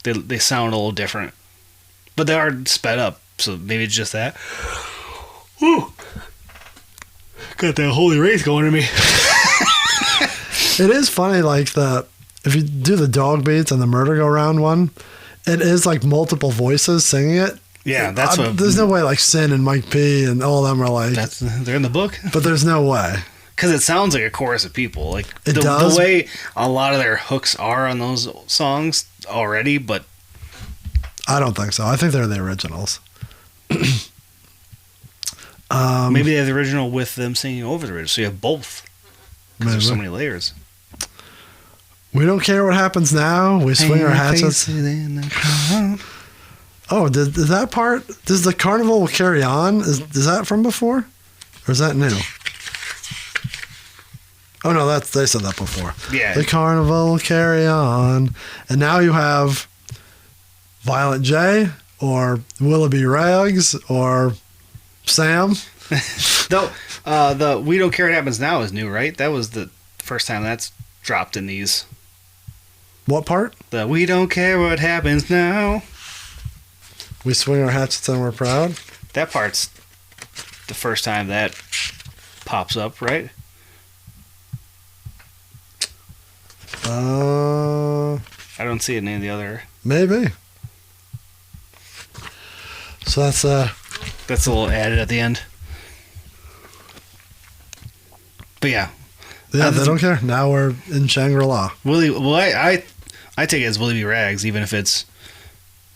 D: they sound a little different. But they are sped up, so maybe it's just that. Woo! Got that holy wraith going to me.
C: It is funny, like if you do the Dog Beats and the Murder Go Round one, it is like multiple voices singing it.
D: Yeah, that's what.
C: There's no way like Sin and Mike P and all of them are like.
D: They're in the book.
C: But there's no way.
D: Because it sounds like a chorus of people. Like
C: It
D: the
C: does.
D: way a lot of their hooks are on those songs already, but
C: I don't think so. I think they're the originals.
D: maybe they have the original with them singing over the original. So you have both. Because there's so many layers.
C: We don't care what happens now. We swing our hatchets. Oh, is that part? Does the carnival carry on? Is that from before, or is that new? Oh no, they said that before.
D: Yeah.
C: The carnival will carry on, and now you have Violent J or Willoughby Rags or Sam.
D: Though the We Don't Care What Happens Now is new, right? That was the first time that's dropped in these.
C: What part?
D: The We Don't Care What Happens Now.
C: We swing our hatchets and we're proud.
D: That part's the first time that pops up, right? I don't see it in any of the other.
C: Maybe. So that's
D: a little added at the end. But yeah.
C: Yeah, they don't care. Now we're in Shangri-La.
D: I take it as Willoughby Rags, even if it's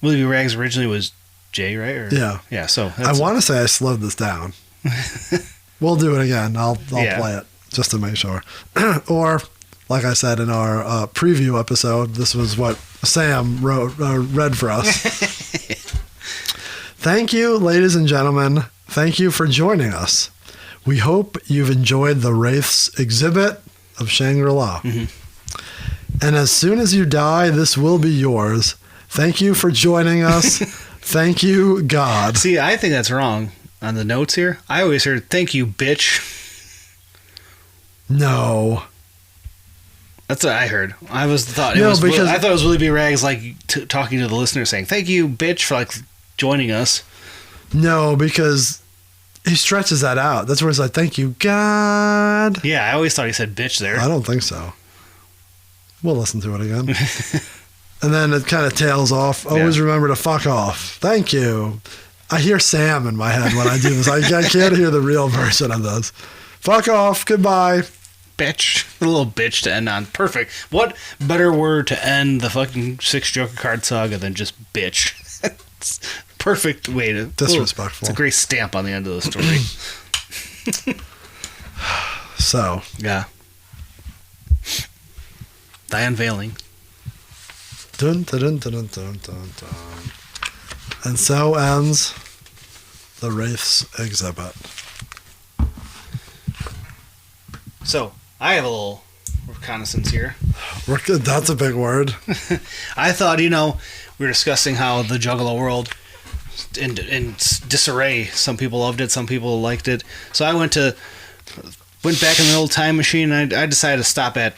D: Willoughby Rags originally was J, right? Or,
C: Yeah.
D: Yeah. So
C: I want to say I slowed this down. We'll do it again. I'll play it just to make sure. Or, like I said in our preview episode, this was what Sam read for us. Thank you, ladies and gentlemen. Thank you for joining us. We hope you've enjoyed the Wraith's exhibit of Shangri-La. Mm-hmm. And as soon as you die, this will be yours. Thank you for joining us. Thank you, God.
D: See, I think that's wrong on the notes here. I always heard, thank you, bitch.
C: No.
D: That's what I heard. I thought it was Willoughby Rags like talking to the listener saying, thank you, bitch, for like joining us.
C: No, because he stretches that out. That's where he's like, thank you, God.
D: Yeah, I always thought he said bitch there.
C: I don't think so. We'll listen to it again. And then it kind of tails off. Always remember to fuck off. Thank you. I hear Sam in my head when I do this. I can't hear the real version of this. Fuck off. Goodbye.
D: Bitch. A little bitch to end on. Perfect. What better word to end the fucking 6 Joker card saga than just bitch? It's perfect way to...
C: Disrespectful.
D: It's a great stamp on the end of the story.
C: So.
D: Yeah. The Unveiling.
C: Dun, dun, dun, dun, dun, dun, dun. And so ends the Wraiths exhibit.
D: So, I have a little reconnaissance here.
C: That's a big word.
D: I thought, we were discussing how the Juggalo world in disarray. Some people loved it, some people liked it. So I went back in the old time machine, and I decided to stop at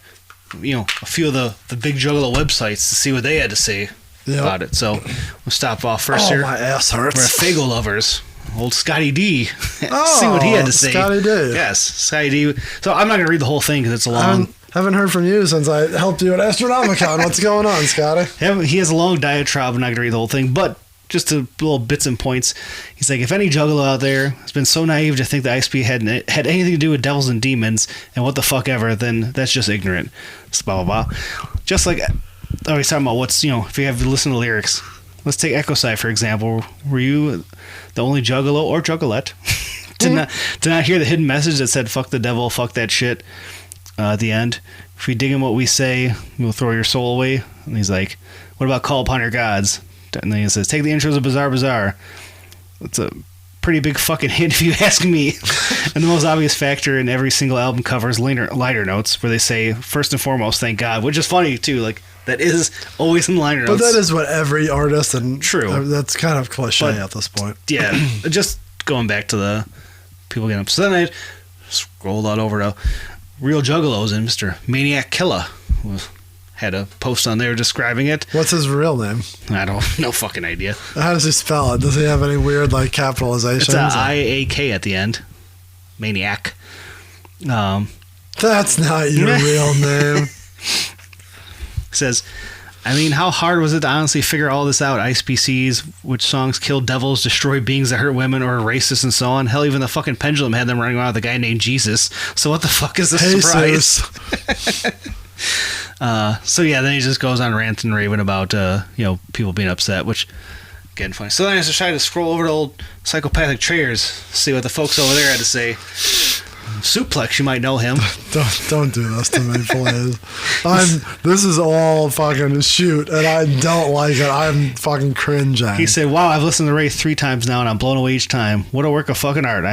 D: a few of the big Juggalo websites to see what they had to say about it. So we'll stop off first here.
C: My ass hurts.
D: We're at Fagel Lovers. Old Scotty D. See what he had to say.
C: Scotty D.
D: Yes, Scotty D. So I'm not going to read the whole thing because it's a long...
C: Haven't heard from you since I helped you at Astronomicon. What's going on, Scotty?
D: He has a long diatribe. I'm not going to read the whole thing, but just a little bits and points. He's like, if any Juggalo out there has been so naive to think the ISP had anything to do with devils and demons and what the fuck ever, then that's just ignorant. Just blah, blah, blah. Just like, he's talking about what's, if you have listened to lyrics. Let's take Echoside, for example. Were you the only Juggalo or Juggalette did not hear the hidden message that said, fuck the devil, fuck that shit at the end? If we dig in what we say, we'll throw your soul away. And he's like, what about call upon your gods? And then he says, take the intros of Bizarre Bizarre. It's a pretty big fucking hint if you ask me. And the most obvious factor in every single album cover is lighter notes, where they say, first and foremost, thank God, which is funny too. Like, that is always in liner notes.
C: But that is what every artist, and
D: true.
C: That's kind of cliche at this point.
D: Yeah, just going back to the people getting up. So then I scrolled on over to Real Juggalos, and Mr. Maniac Killer had a post on there describing it.
C: What's his real name?
D: No fucking idea.
C: How does he spell it? Does he have any weird capitalizations?
D: It's an I-A-K at the end. Maniac.
C: That's not your real name.
D: Says, how hard was it to honestly figure all this out? ISPCs, which songs kill devils, destroy beings that hurt women, or are racist, and so on. Hell, even the fucking Pendulum had them running around with a guy named Jesus. So what the fuck is this surprise? So yeah, then he just goes on ranting and raving about people being upset, which again funny. So then I decided to scroll over to old Psychopathic Traders, see what the folks over there had to say. Suplex, you might know him.
C: Don't do this to me, please. This is all fucking shoot, and I don't like it. I'm fucking cringing.
D: He said, wow, I've listened to Ray 3 times now, and I'm blown away each time. What a work of fucking art.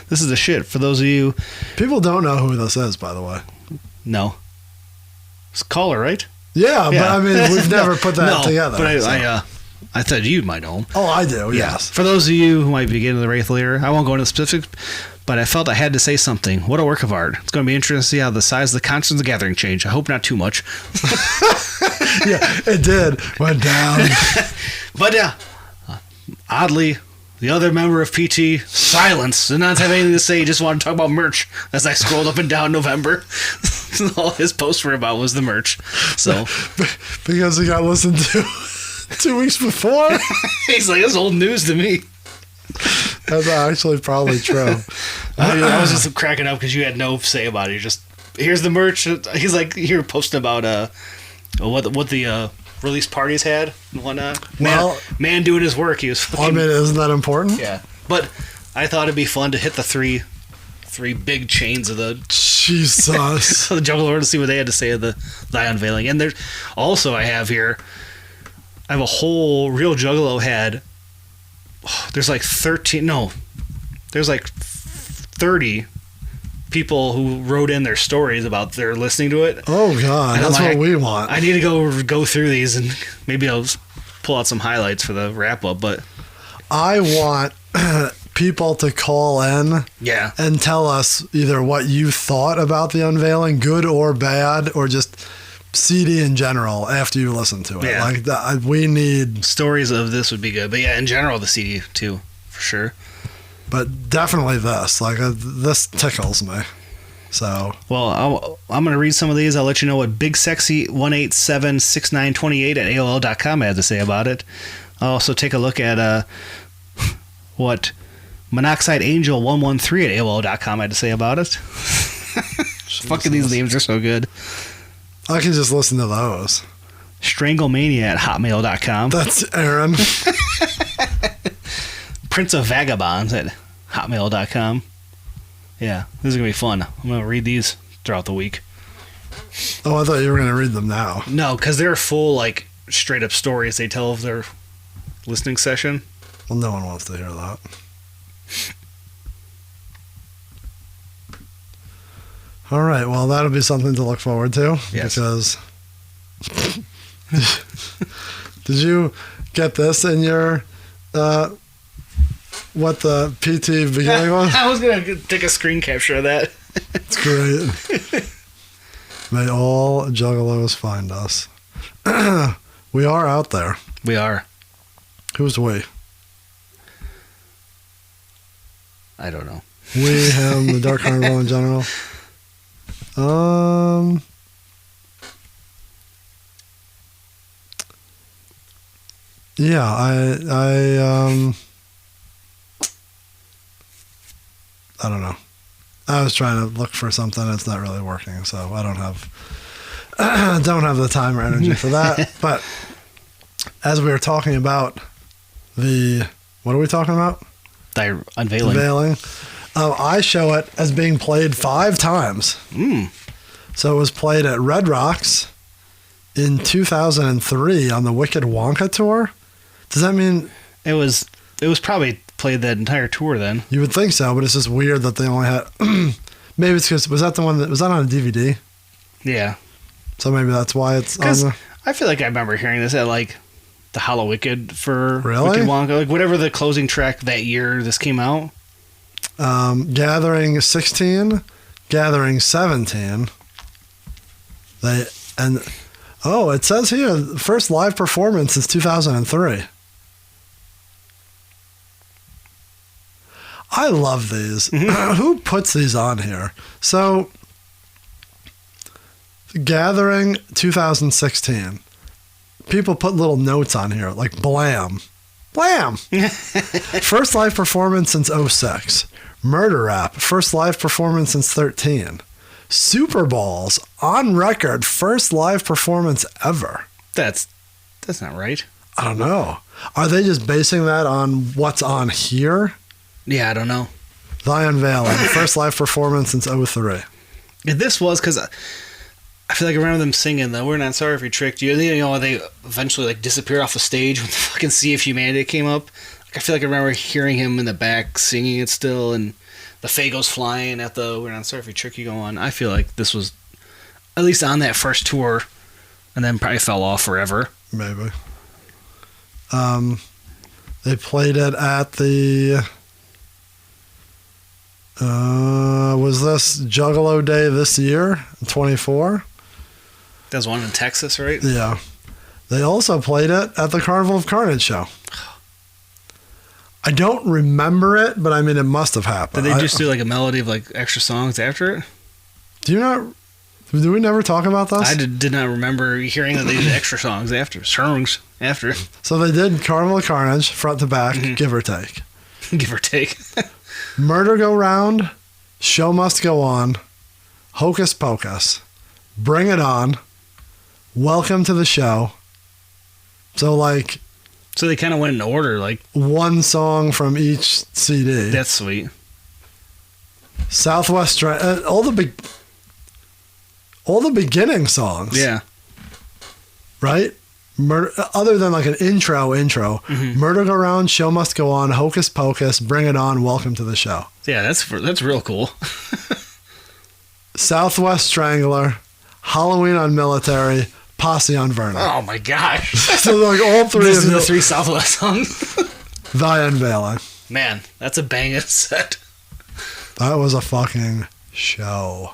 D: This is the shit. For those of you... People
C: don't know who this is, by the way.
D: No. It's Caller, right?
C: Yeah, but we've never put that together.
D: But I thought you might know him.
C: Oh, I do, yes.
D: For those of you who might be getting the Wraith later, I won't go into the specifics, but I felt I had to say something. What a work of art. It's going to be interesting to see how the size of the Constance of the Gathering change. I hope not too much.
C: Yeah, it did. Went down.
D: But yeah, oddly, the other member of PT, silence, did not have anything to say. He just wanted to talk about merch as I scrolled up and down November. All his posts were about was the merch. So
C: because he got listened to 2 weeks before?
D: He's like, that's old news to me.
C: That's actually probably true.
D: I was just cracking up because you had no say about it. You just, here's the merch. He's like, you were posting about what the release parties had and whatnot. Man doing his work. He was fucking,
C: isn't that important?
D: Yeah. But I thought it'd be fun to hit the three big chains of the
C: Jesus
D: the Juggalo to see what they had to say of the Unveiling. And there's also, I have a whole Real Juggalo had, there's like 30 people who wrote in their stories about their listening to it.
C: Oh God, that's what we want.
D: I need to go through these and maybe I'll pull out some highlights for the wrap up. But
C: I want people to call in, and tell us either what you thought about the Unveiling, good or bad, or just CD in general after you listen to it.
D: Yeah.
C: We need
D: stories of this would be good, but yeah, in general the CD too. for sure.
C: But definitely this. Like, this tickles me. So.
D: Well, I'm going to read some of these. I'll let you know what BigSexy1876928 at AOL.com had to say about it. I'll also take a look at what Monoxide Angel 113 at AOL.com had to say about it. Fucking these names are so good.
C: I can just listen to those.
D: Stranglemania at hotmail.com.
C: That's Aaron.
D: Prince of Vagabonds at hotmail.com. Yeah, this is going to be fun. I'm going to read these throughout the week.
C: Oh, I thought you were going to read them now.
D: No, because they're full, like, straight up stories they tell of their listening session.
C: Well, no one wants to hear that. All right, well, that'll be something to look forward to.
D: Yes.
C: Because did you get this in your what the PT beginning was?
D: I was going to take a screen capture of that.
C: It's great. May all juggalos find us. We are out there.
D: We are.
C: Who's we?
D: I don't know.
C: We, him, the Dark Carnival in general. Yeah, I don't know. I was trying to look for something. It's not really working, so I don't have the time or energy for that. But as we were talking about what are we talking about?
D: The Unveiling.
C: Unveiling. I show it as being played 5 times. So it was played at Red Rocks in 2003 on the Wicked Wonka tour. Does that mean
D: it was probably played that entire tour then?
C: You would think so, but it's just weird that they only had. Maybe it's because was that on a DVD?
D: Yeah.
C: So maybe that's why it's on the.
D: I feel like I remember hearing this at like the Hollow Wicked for
C: Really?
D: Wicked Wonka, like whatever the closing track that year this came out.
C: Gathering 16, Gathering 17. It says here the first live performance is 2003. I love these. Who puts these on here? So, Gathering 2016. People put little notes on here like blam. Blam! First live performance since 06. Murder Rap. First live performance since 13. Super Balls. On record. First live performance ever.
D: That's not right.
C: I don't know. Are they just basing that on what's on here?
D: Yeah, I don't know.
C: The Unveiling. First live performance since 03.
D: This was because I feel like I remember them singing the "We're Not Sorry If We Tricked You." You know, they eventually like disappear off the stage when the fucking Sea of Humanity came up. Like, I feel like I remember hearing him in the back singing it still, and the Fagos flying at the "We're Not Sorry If We Tricked You" going. I feel like this was at least on that first tour, and then probably fell off forever.
C: Maybe. They played it at the. Was this Juggalo Day this year, 24?
D: There's one in Texas, right?
C: Yeah. They also played it at the Carnival of Carnage show. I don't remember it, but I mean, it must have happened.
D: Did they just do like a melody of like extra songs after it?
C: Do we never talk about this?
D: I did not remember hearing that they did extra songs after.
C: So they did Carnival of Carnage, front to back, give or take.
D: Give or take.
C: Murder Go Round, Show Must Go On, Hocus Pocus, Bring It On, Welcome to the Show. So
D: they kind of went in order, like
C: one song from each CD.
D: That's sweet.
C: Southwest all the beginning songs.
D: Yeah.
C: Right? Other than like an intro, Murder Go Round, Show Must Go On, Hocus Pocus, Bring It On, Welcome to the Show.
D: Yeah, that's real cool.
C: Southwest Strangler, Halloween on Military, Posse on Vernon.
D: Oh my gosh.
C: So like all three
D: These
C: of
D: are the 3 Southwest songs.
C: The Unveiling.
D: Man, that's a banging set.
C: That was a fucking show.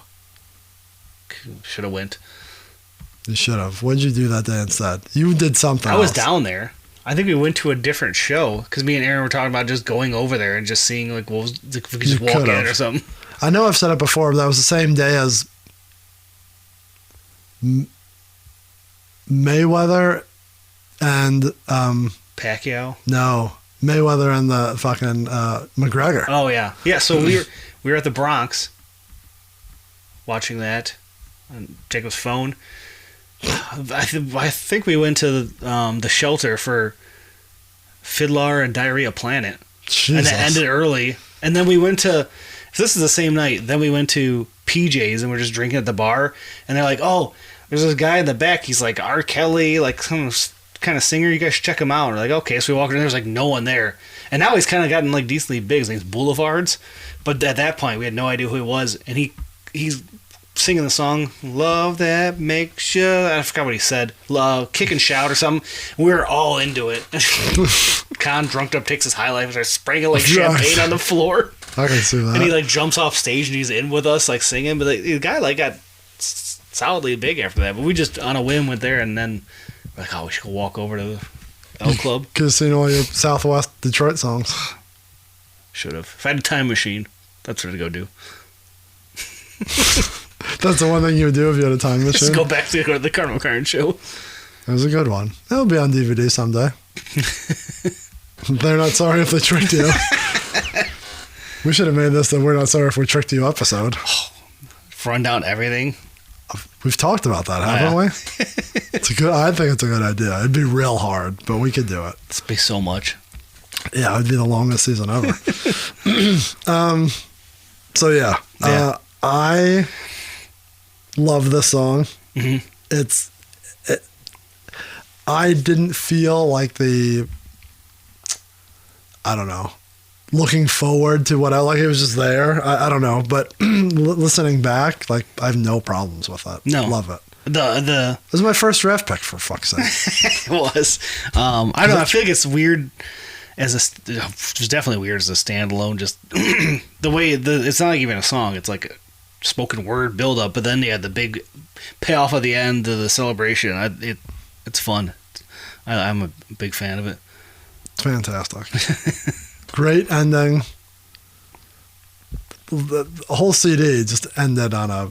D: Should have went.
C: You should have. What did you do that day instead? You did something
D: I was
C: else.
D: down there. I think we went to a different show because me and Aaron were talking about just going over there and just seeing like what was if we could just walk in or something.
C: I know I've said it before, but that was the same day as Mayweather and
D: Pacquiao.
C: No, Mayweather and the fucking McGregor.
D: Oh yeah, yeah. So we were at the Bronx watching that on Jacob's phone. I think we went to the shelter for Fiddler and Diarrhea Planet.
C: Jesus.
D: And it ended early. And then we went to, if this is the same night, then we went to PJ's and we're just drinking at the bar. And they're like, oh, there's this guy in the back. He's like R. Kelly, like some kind of singer. You guys should check him out. We're like, okay. So we walk in, there's like no one there. And now he's kind of gotten like decently big. His name's Boulevards. But at that point, we had no idea who he was. And he's singing the song, Love That Makes You, I forgot what he said, Kick and Shout or something. We were all into it. Con, drunked up, takes his high life and starts spraying it like champagne on the floor.
C: I can see that.
D: And he like jumps off stage and he's in with us like singing. But the guy like got solidly big after that. But we just on a whim went there and then we're like, oh, we should go walk over to the L Club.
C: Could have seen all your Southwest Detroit songs.
D: Should have. If I had a time machine, that's what I'd go do.
C: That's the one thing you would do if you had a time machine.
D: Just go back to the Carnival Carn show.
C: It was a good one. It'll be on DVD someday. They're not sorry if they tricked you. We should have made this the We're Not Sorry If We Tricked You episode.
D: Run down everything.
C: We've talked about that, haven't we? It's a good. I think it's a good idea. It'd be real hard, but we could do it.
D: It'd be so much.
C: Yeah, it'd be the longest season ever. So yeah. I love this song.
D: Mm-hmm.
C: I didn't feel like I don't know, looking forward to what I like. It was just there. I don't know, but listening back, like I have no problems with it.
D: No,
C: love it.
D: This
C: is my first draft pick, for fuck's sake.
D: It was. I don't know. I feel like it's weird. It's definitely weird as a standalone. Just the way it's not like even a song. It's like a spoken word build up, but then you had the big payoff at the end of the celebration. It's fun. I'm a big fan of it.
C: It's fantastic. Great ending. The whole CD just ended on a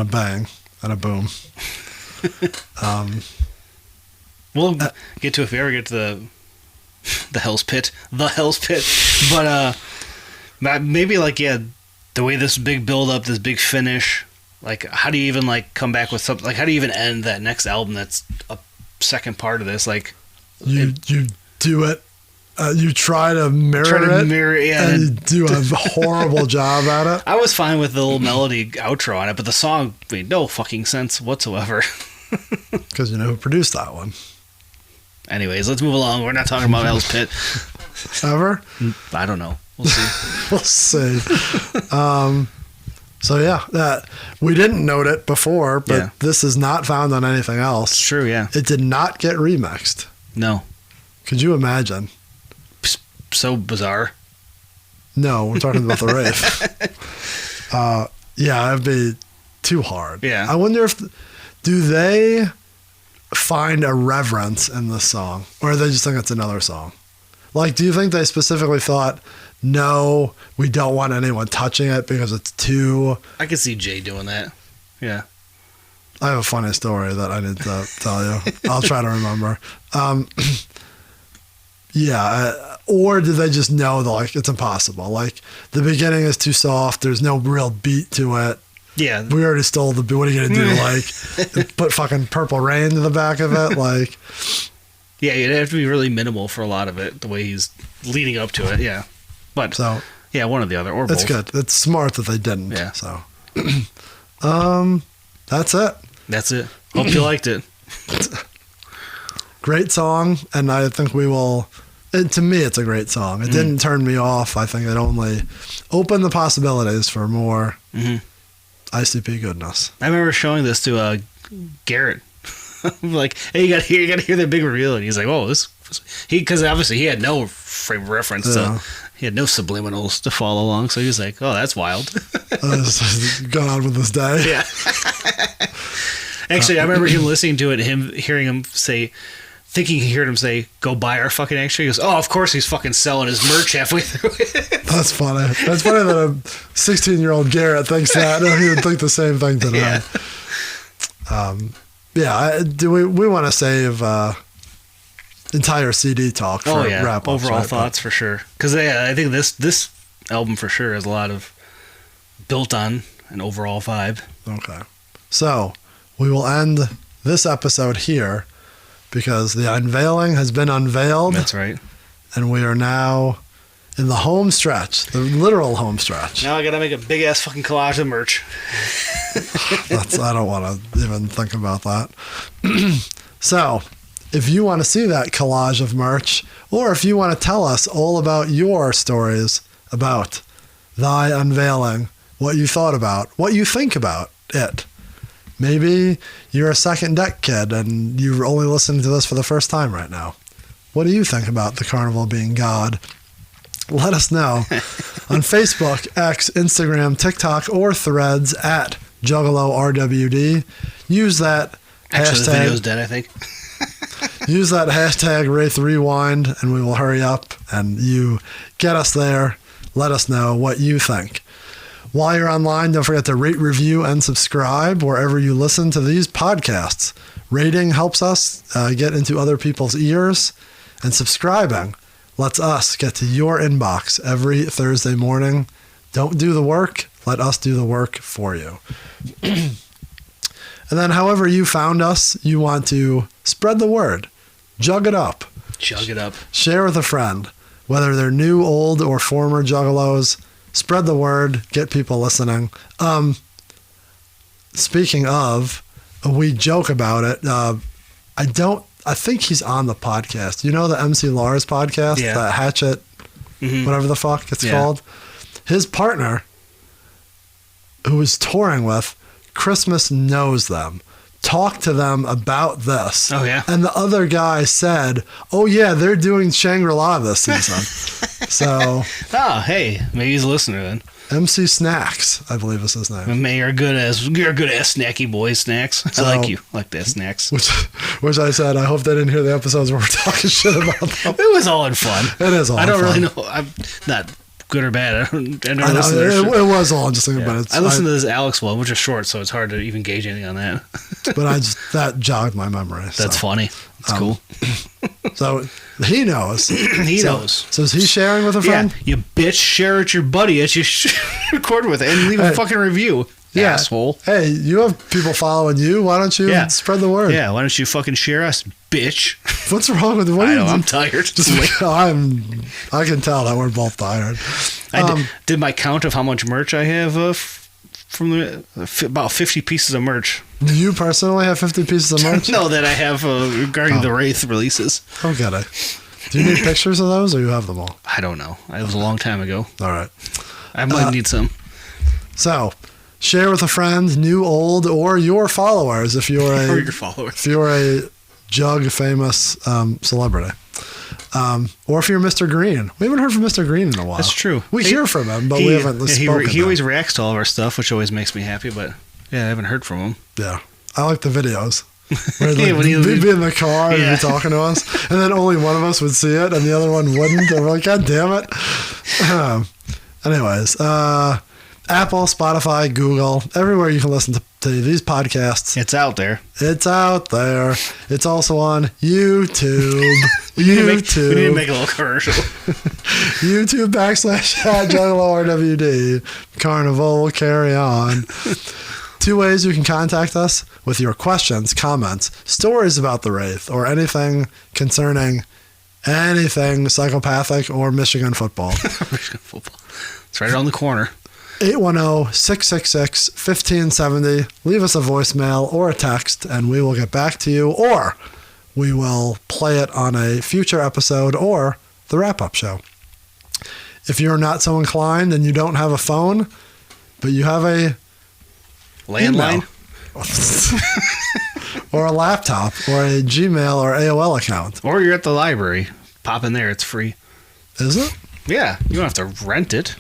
C: bang and a boom.
D: We'll get to if we ever get to the Hell's Pit, but maybe like the way this big build up, this big finish, like how do you even like come back with something? Like how do you even end that next album that's a second part of this? Like
C: you do it. You try to mirror it, and you do a horrible job at it.
D: I was fine with the little melody outro on it, but the song made no fucking sense whatsoever.
C: Because you know who produced that one.
D: Anyways, let's move along. We're not talking about Hell's Pit.
C: Ever?
D: I don't know. We'll see.
C: We'll see. So yeah, we didn't note it before, but this is not found on anything else.
D: It's true, yeah.
C: It did not get remixed.
D: No.
C: Could you imagine?
D: So bizarre.
C: No, we're talking about the rave. Yeah, it'd be too hard.
D: Yeah.
C: I wonder do they find a reverence in this song, or do they just think it's another song? Like, do you think they specifically thought, no, we don't want anyone touching it because it's too...
D: I could see Jay doing that. Yeah.
C: I have a funny story that I need to tell you. I'll try to remember. Or did they just know that, like, it's impossible? Like, the beginning is too soft. There's no real beat to it.
D: Yeah.
C: We already stole the beat. What are you going to do? Like, put fucking Purple Rain to the back of it? Like...
D: Yeah, it'd have to be really minimal for a lot of it, the way he's leading up to it, yeah. But, yeah, one or the other, or both.
C: It's good. It's smart that they didn't.
D: Yeah.
C: So, that's it.
D: That's it. Hope you liked it.
C: Great song, and I think we will... to me, it's a great song. It didn't turn me off. I think it only opened the possibilities for more ICP goodness.
D: I remember showing this to Garrett. I'm like, hey, you gotta hear that big reveal, and he's like, oh, because obviously he had no frame of reference, so he had no subliminals to follow along, so he was like, oh, that's wild.
C: Gone on with this day.
D: Yeah. Actually, I remember him listening to it, hearing him say thinking he heard him say, "Go buy our fucking extra." He goes, "Oh, of course he's fucking selling his merch halfway through it."
C: That's funny. That's funny that a 16-year-old Garrett thinks that. He would think the same thing today.
D: Yeah.
C: We want to save entire CD talk for wrap-ups.
D: Overall
C: right?
D: thoughts for sure. Because I think this album for sure has a lot of built on an overall vibe.
C: Okay. So we will end this episode here because the unveiling has been unveiled.
D: That's right.
C: And we are now in the home stretch, the literal home stretch.
D: Now I gotta make a big ass fucking collage of merch.
C: I don't want to even think about that. So, if you want to see that collage of merch, or if you want to tell us all about your stories about thy unveiling, what you thought about, what you think about it. Maybe you're a second deck kid and you're only listening to this for the first time right now. What do you think about the carnival being God? Let us know on Facebook, X, Instagram, TikTok, or Threads at Juggalo RWD. Use that
D: Actually,
C: hashtag.
D: the video's dead, I think.
C: Use that hashtag Wraith Rewind, and we will hurry up and you get us there. Let us know what you think. While you're online, don't forget to rate, review, and subscribe wherever you listen to these podcasts. Rating helps us get into other people's ears, and subscribing lets us get to your inbox every Thursday morning. Don't do the work. Let us do the work for you. And then however you found us, you want to spread the word. Jug it up.
D: Jug it up.
C: Share with a friend. Whether they're new, old, or former Juggalos, spread the word. Get people listening. Speaking of, we joke about it. I think he's on the podcast. You know the MC Lars podcast?
D: Yeah.
C: The Hatchet, whatever the fuck it's called? His partner, who was touring with, Christmas knows them. Talked to them about this.
D: Oh, yeah?
C: And the other guy said, oh, yeah, they're doing Shangri-La this season. So...
D: Oh, hey, maybe he's a listener then.
C: MC Snacks, I believe is his name.
D: May you're good as snacky boy snacks.
C: So,
D: I like you. I like that snacks.
C: Which I said, I hope they didn't hear the episodes where we're talking shit about them.
D: It was all in fun.
C: It is all in fun.
D: I don't really know. I'm not good or bad. I never
C: I know,
D: listened to their shit.
C: it was all interesting,
D: Yeah.
C: but
D: I listened to this Alex one, which is short, so it's hard to even gauge anything on that.
C: but that jogged my memory.
D: That's funny. It's cool.
C: So he knows.
D: He knows.
C: So is he sharing with a friend?
D: Yeah, you bitch. Share with your buddy that you record with and leave a fucking review.
C: Yeah.
D: Asshole.
C: Hey, you have people following you. Why don't you spread the word?
D: Yeah, why don't you fucking share us, bitch?
C: What's wrong with what?
D: I know, I'm tired.
C: I can tell that we're both tired.
D: I did my count of how much merch I have from about 50 pieces of merch.
C: Do you personally have 50 pieces of merch?
D: No, that I have regarding the Wraith releases.
C: Oh, got it. Do you need pictures of those, or you have them all?
D: I don't know. It was a long time ago.
C: All right.
D: I might need some.
C: So, share with a friend, new, old, or your followers if you're
D: Or your followers.
C: If you're a Jug famous celebrity. Or if you're Mr. Green. We haven't heard from Mr. Green in a while.
D: That's true.
C: We hear from him, but we haven't spoken.
D: He always reacts to all of our stuff, which always makes me happy, but I haven't heard from him.
C: Yeah. I like the videos. Where
D: when
C: he'd be in the car and be talking to us, and then only one of us would see it, and the other one wouldn't. And we're like, God damn it. Anyways, Apple, Spotify, Google, everywhere you can listen to these podcasts.
D: It's out there.
C: It's out there. It's also on YouTube.
D: We need to make a little commercial.
C: YouTube /@JuggaloRWD. Carnival, carry on. 2 ways you can contact us with your questions, comments, stories about the Wraith, or anything concerning anything psychopathic or Michigan football.
D: Michigan football. It's right around the corner.
C: 810-666-1570. Leave us a voicemail or a text, and we will get back to you, or we will play it on a future episode or the wrap-up show. If you're not so inclined and you don't have a phone, but you have a
D: landline
C: or a laptop or a Gmail or AOL account,
D: or you're at the library, pop in there. It's free.
C: Is it?
D: Yeah, you don't have to rent it.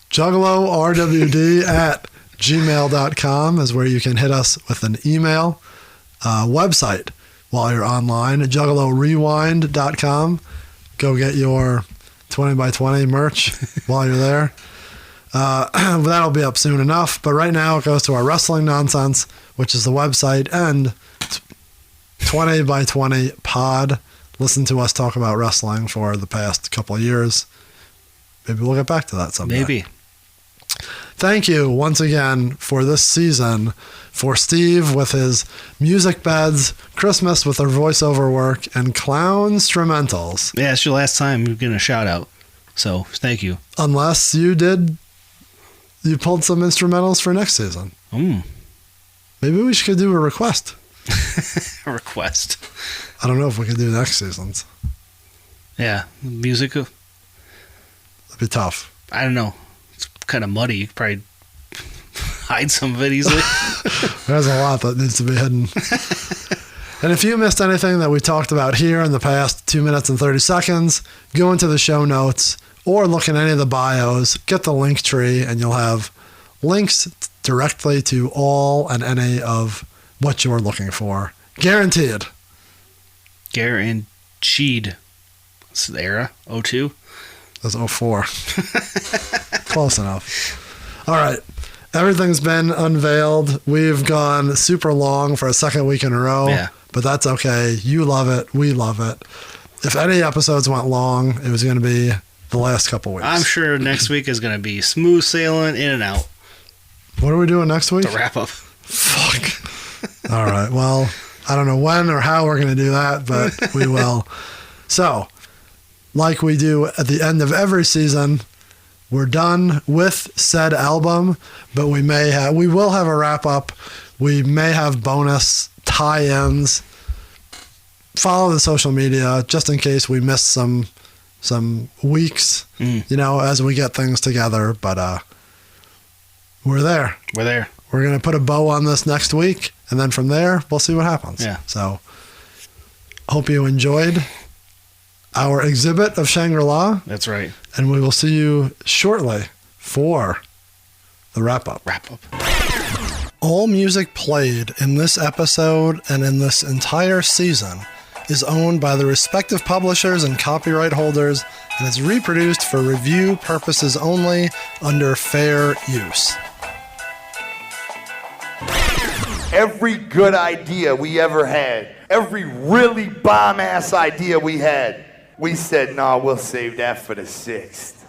C: JuggaloRWD@gmail.com is where you can hit us with an email. Website while you're online. JuggaloRewind.com. Go get your 20x20 merch while you're there. That'll be up soon enough. But right now it goes to our Wrestling Nonsense, which is the website, and 20x20 pod. Listen to us talk about wrestling for the past couple of years. Maybe we'll get back to that someday.
D: Maybe.
C: Thank you once again for this season, for Steve with his music beds, Christmas with their voiceover work, and clown instrumentals.
D: Yeah, it's your last time you're getting a shout out. So thank you.
C: Unless you pulled some instrumentals for next season. Maybe we should do a request.
D: A request.
C: I don't know if we could do next season's.
D: Yeah, music.
C: It'd be tough.
D: I don't know. It's kind of muddy. You could probably hide some of it easily.
C: There's a lot that needs to be hidden. And if you missed anything that we talked about here in the past 2 minutes and 30 seconds, go into the show notes or look in any of the bios, get the link tree, and you'll have links directly to all and any of what you're looking for. Guaranteed.
D: Guaranteed. What's the era? 02?
C: That's 04. Close enough. All right. Everything's been unveiled. We've gone super long for a second week in a row.
D: Yeah.
C: But that's okay. You love it. We love it. If any episodes went long, it was going to be the last couple weeks.
D: I'm sure next week is going to be smooth sailing in and out.
C: What are we doing next week?
D: To wrap up.
C: Fuck. All right. Well, I don't know when or how we're going to do that, but we will. So, like we do at the end of every season, we're done with said album, but we will have a wrap up. We may have bonus tie-ins. Follow the social media just in case we miss some weeks, as we get things together. But we're there.
D: We're there.
C: We're going to put a bow on this next week, and then from there, we'll see what happens.
D: Yeah.
C: So, hope you enjoyed our exhibit of Shangri-La.
D: That's right.
C: And we will see you shortly for the wrap-up. All music played in this episode and in this entire season is owned by the respective publishers and copyright holders and is reproduced for review purposes only under fair use.
E: Every good idea we ever had, every really bomb-ass idea we had, we said, no, we'll save that for the 6th.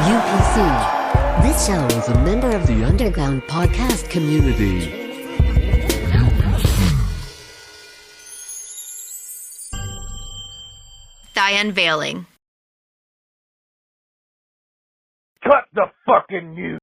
F: UPC. This show is a member of the Underground Podcast community.
B: The Unveiling.
A: Cut the fucking music.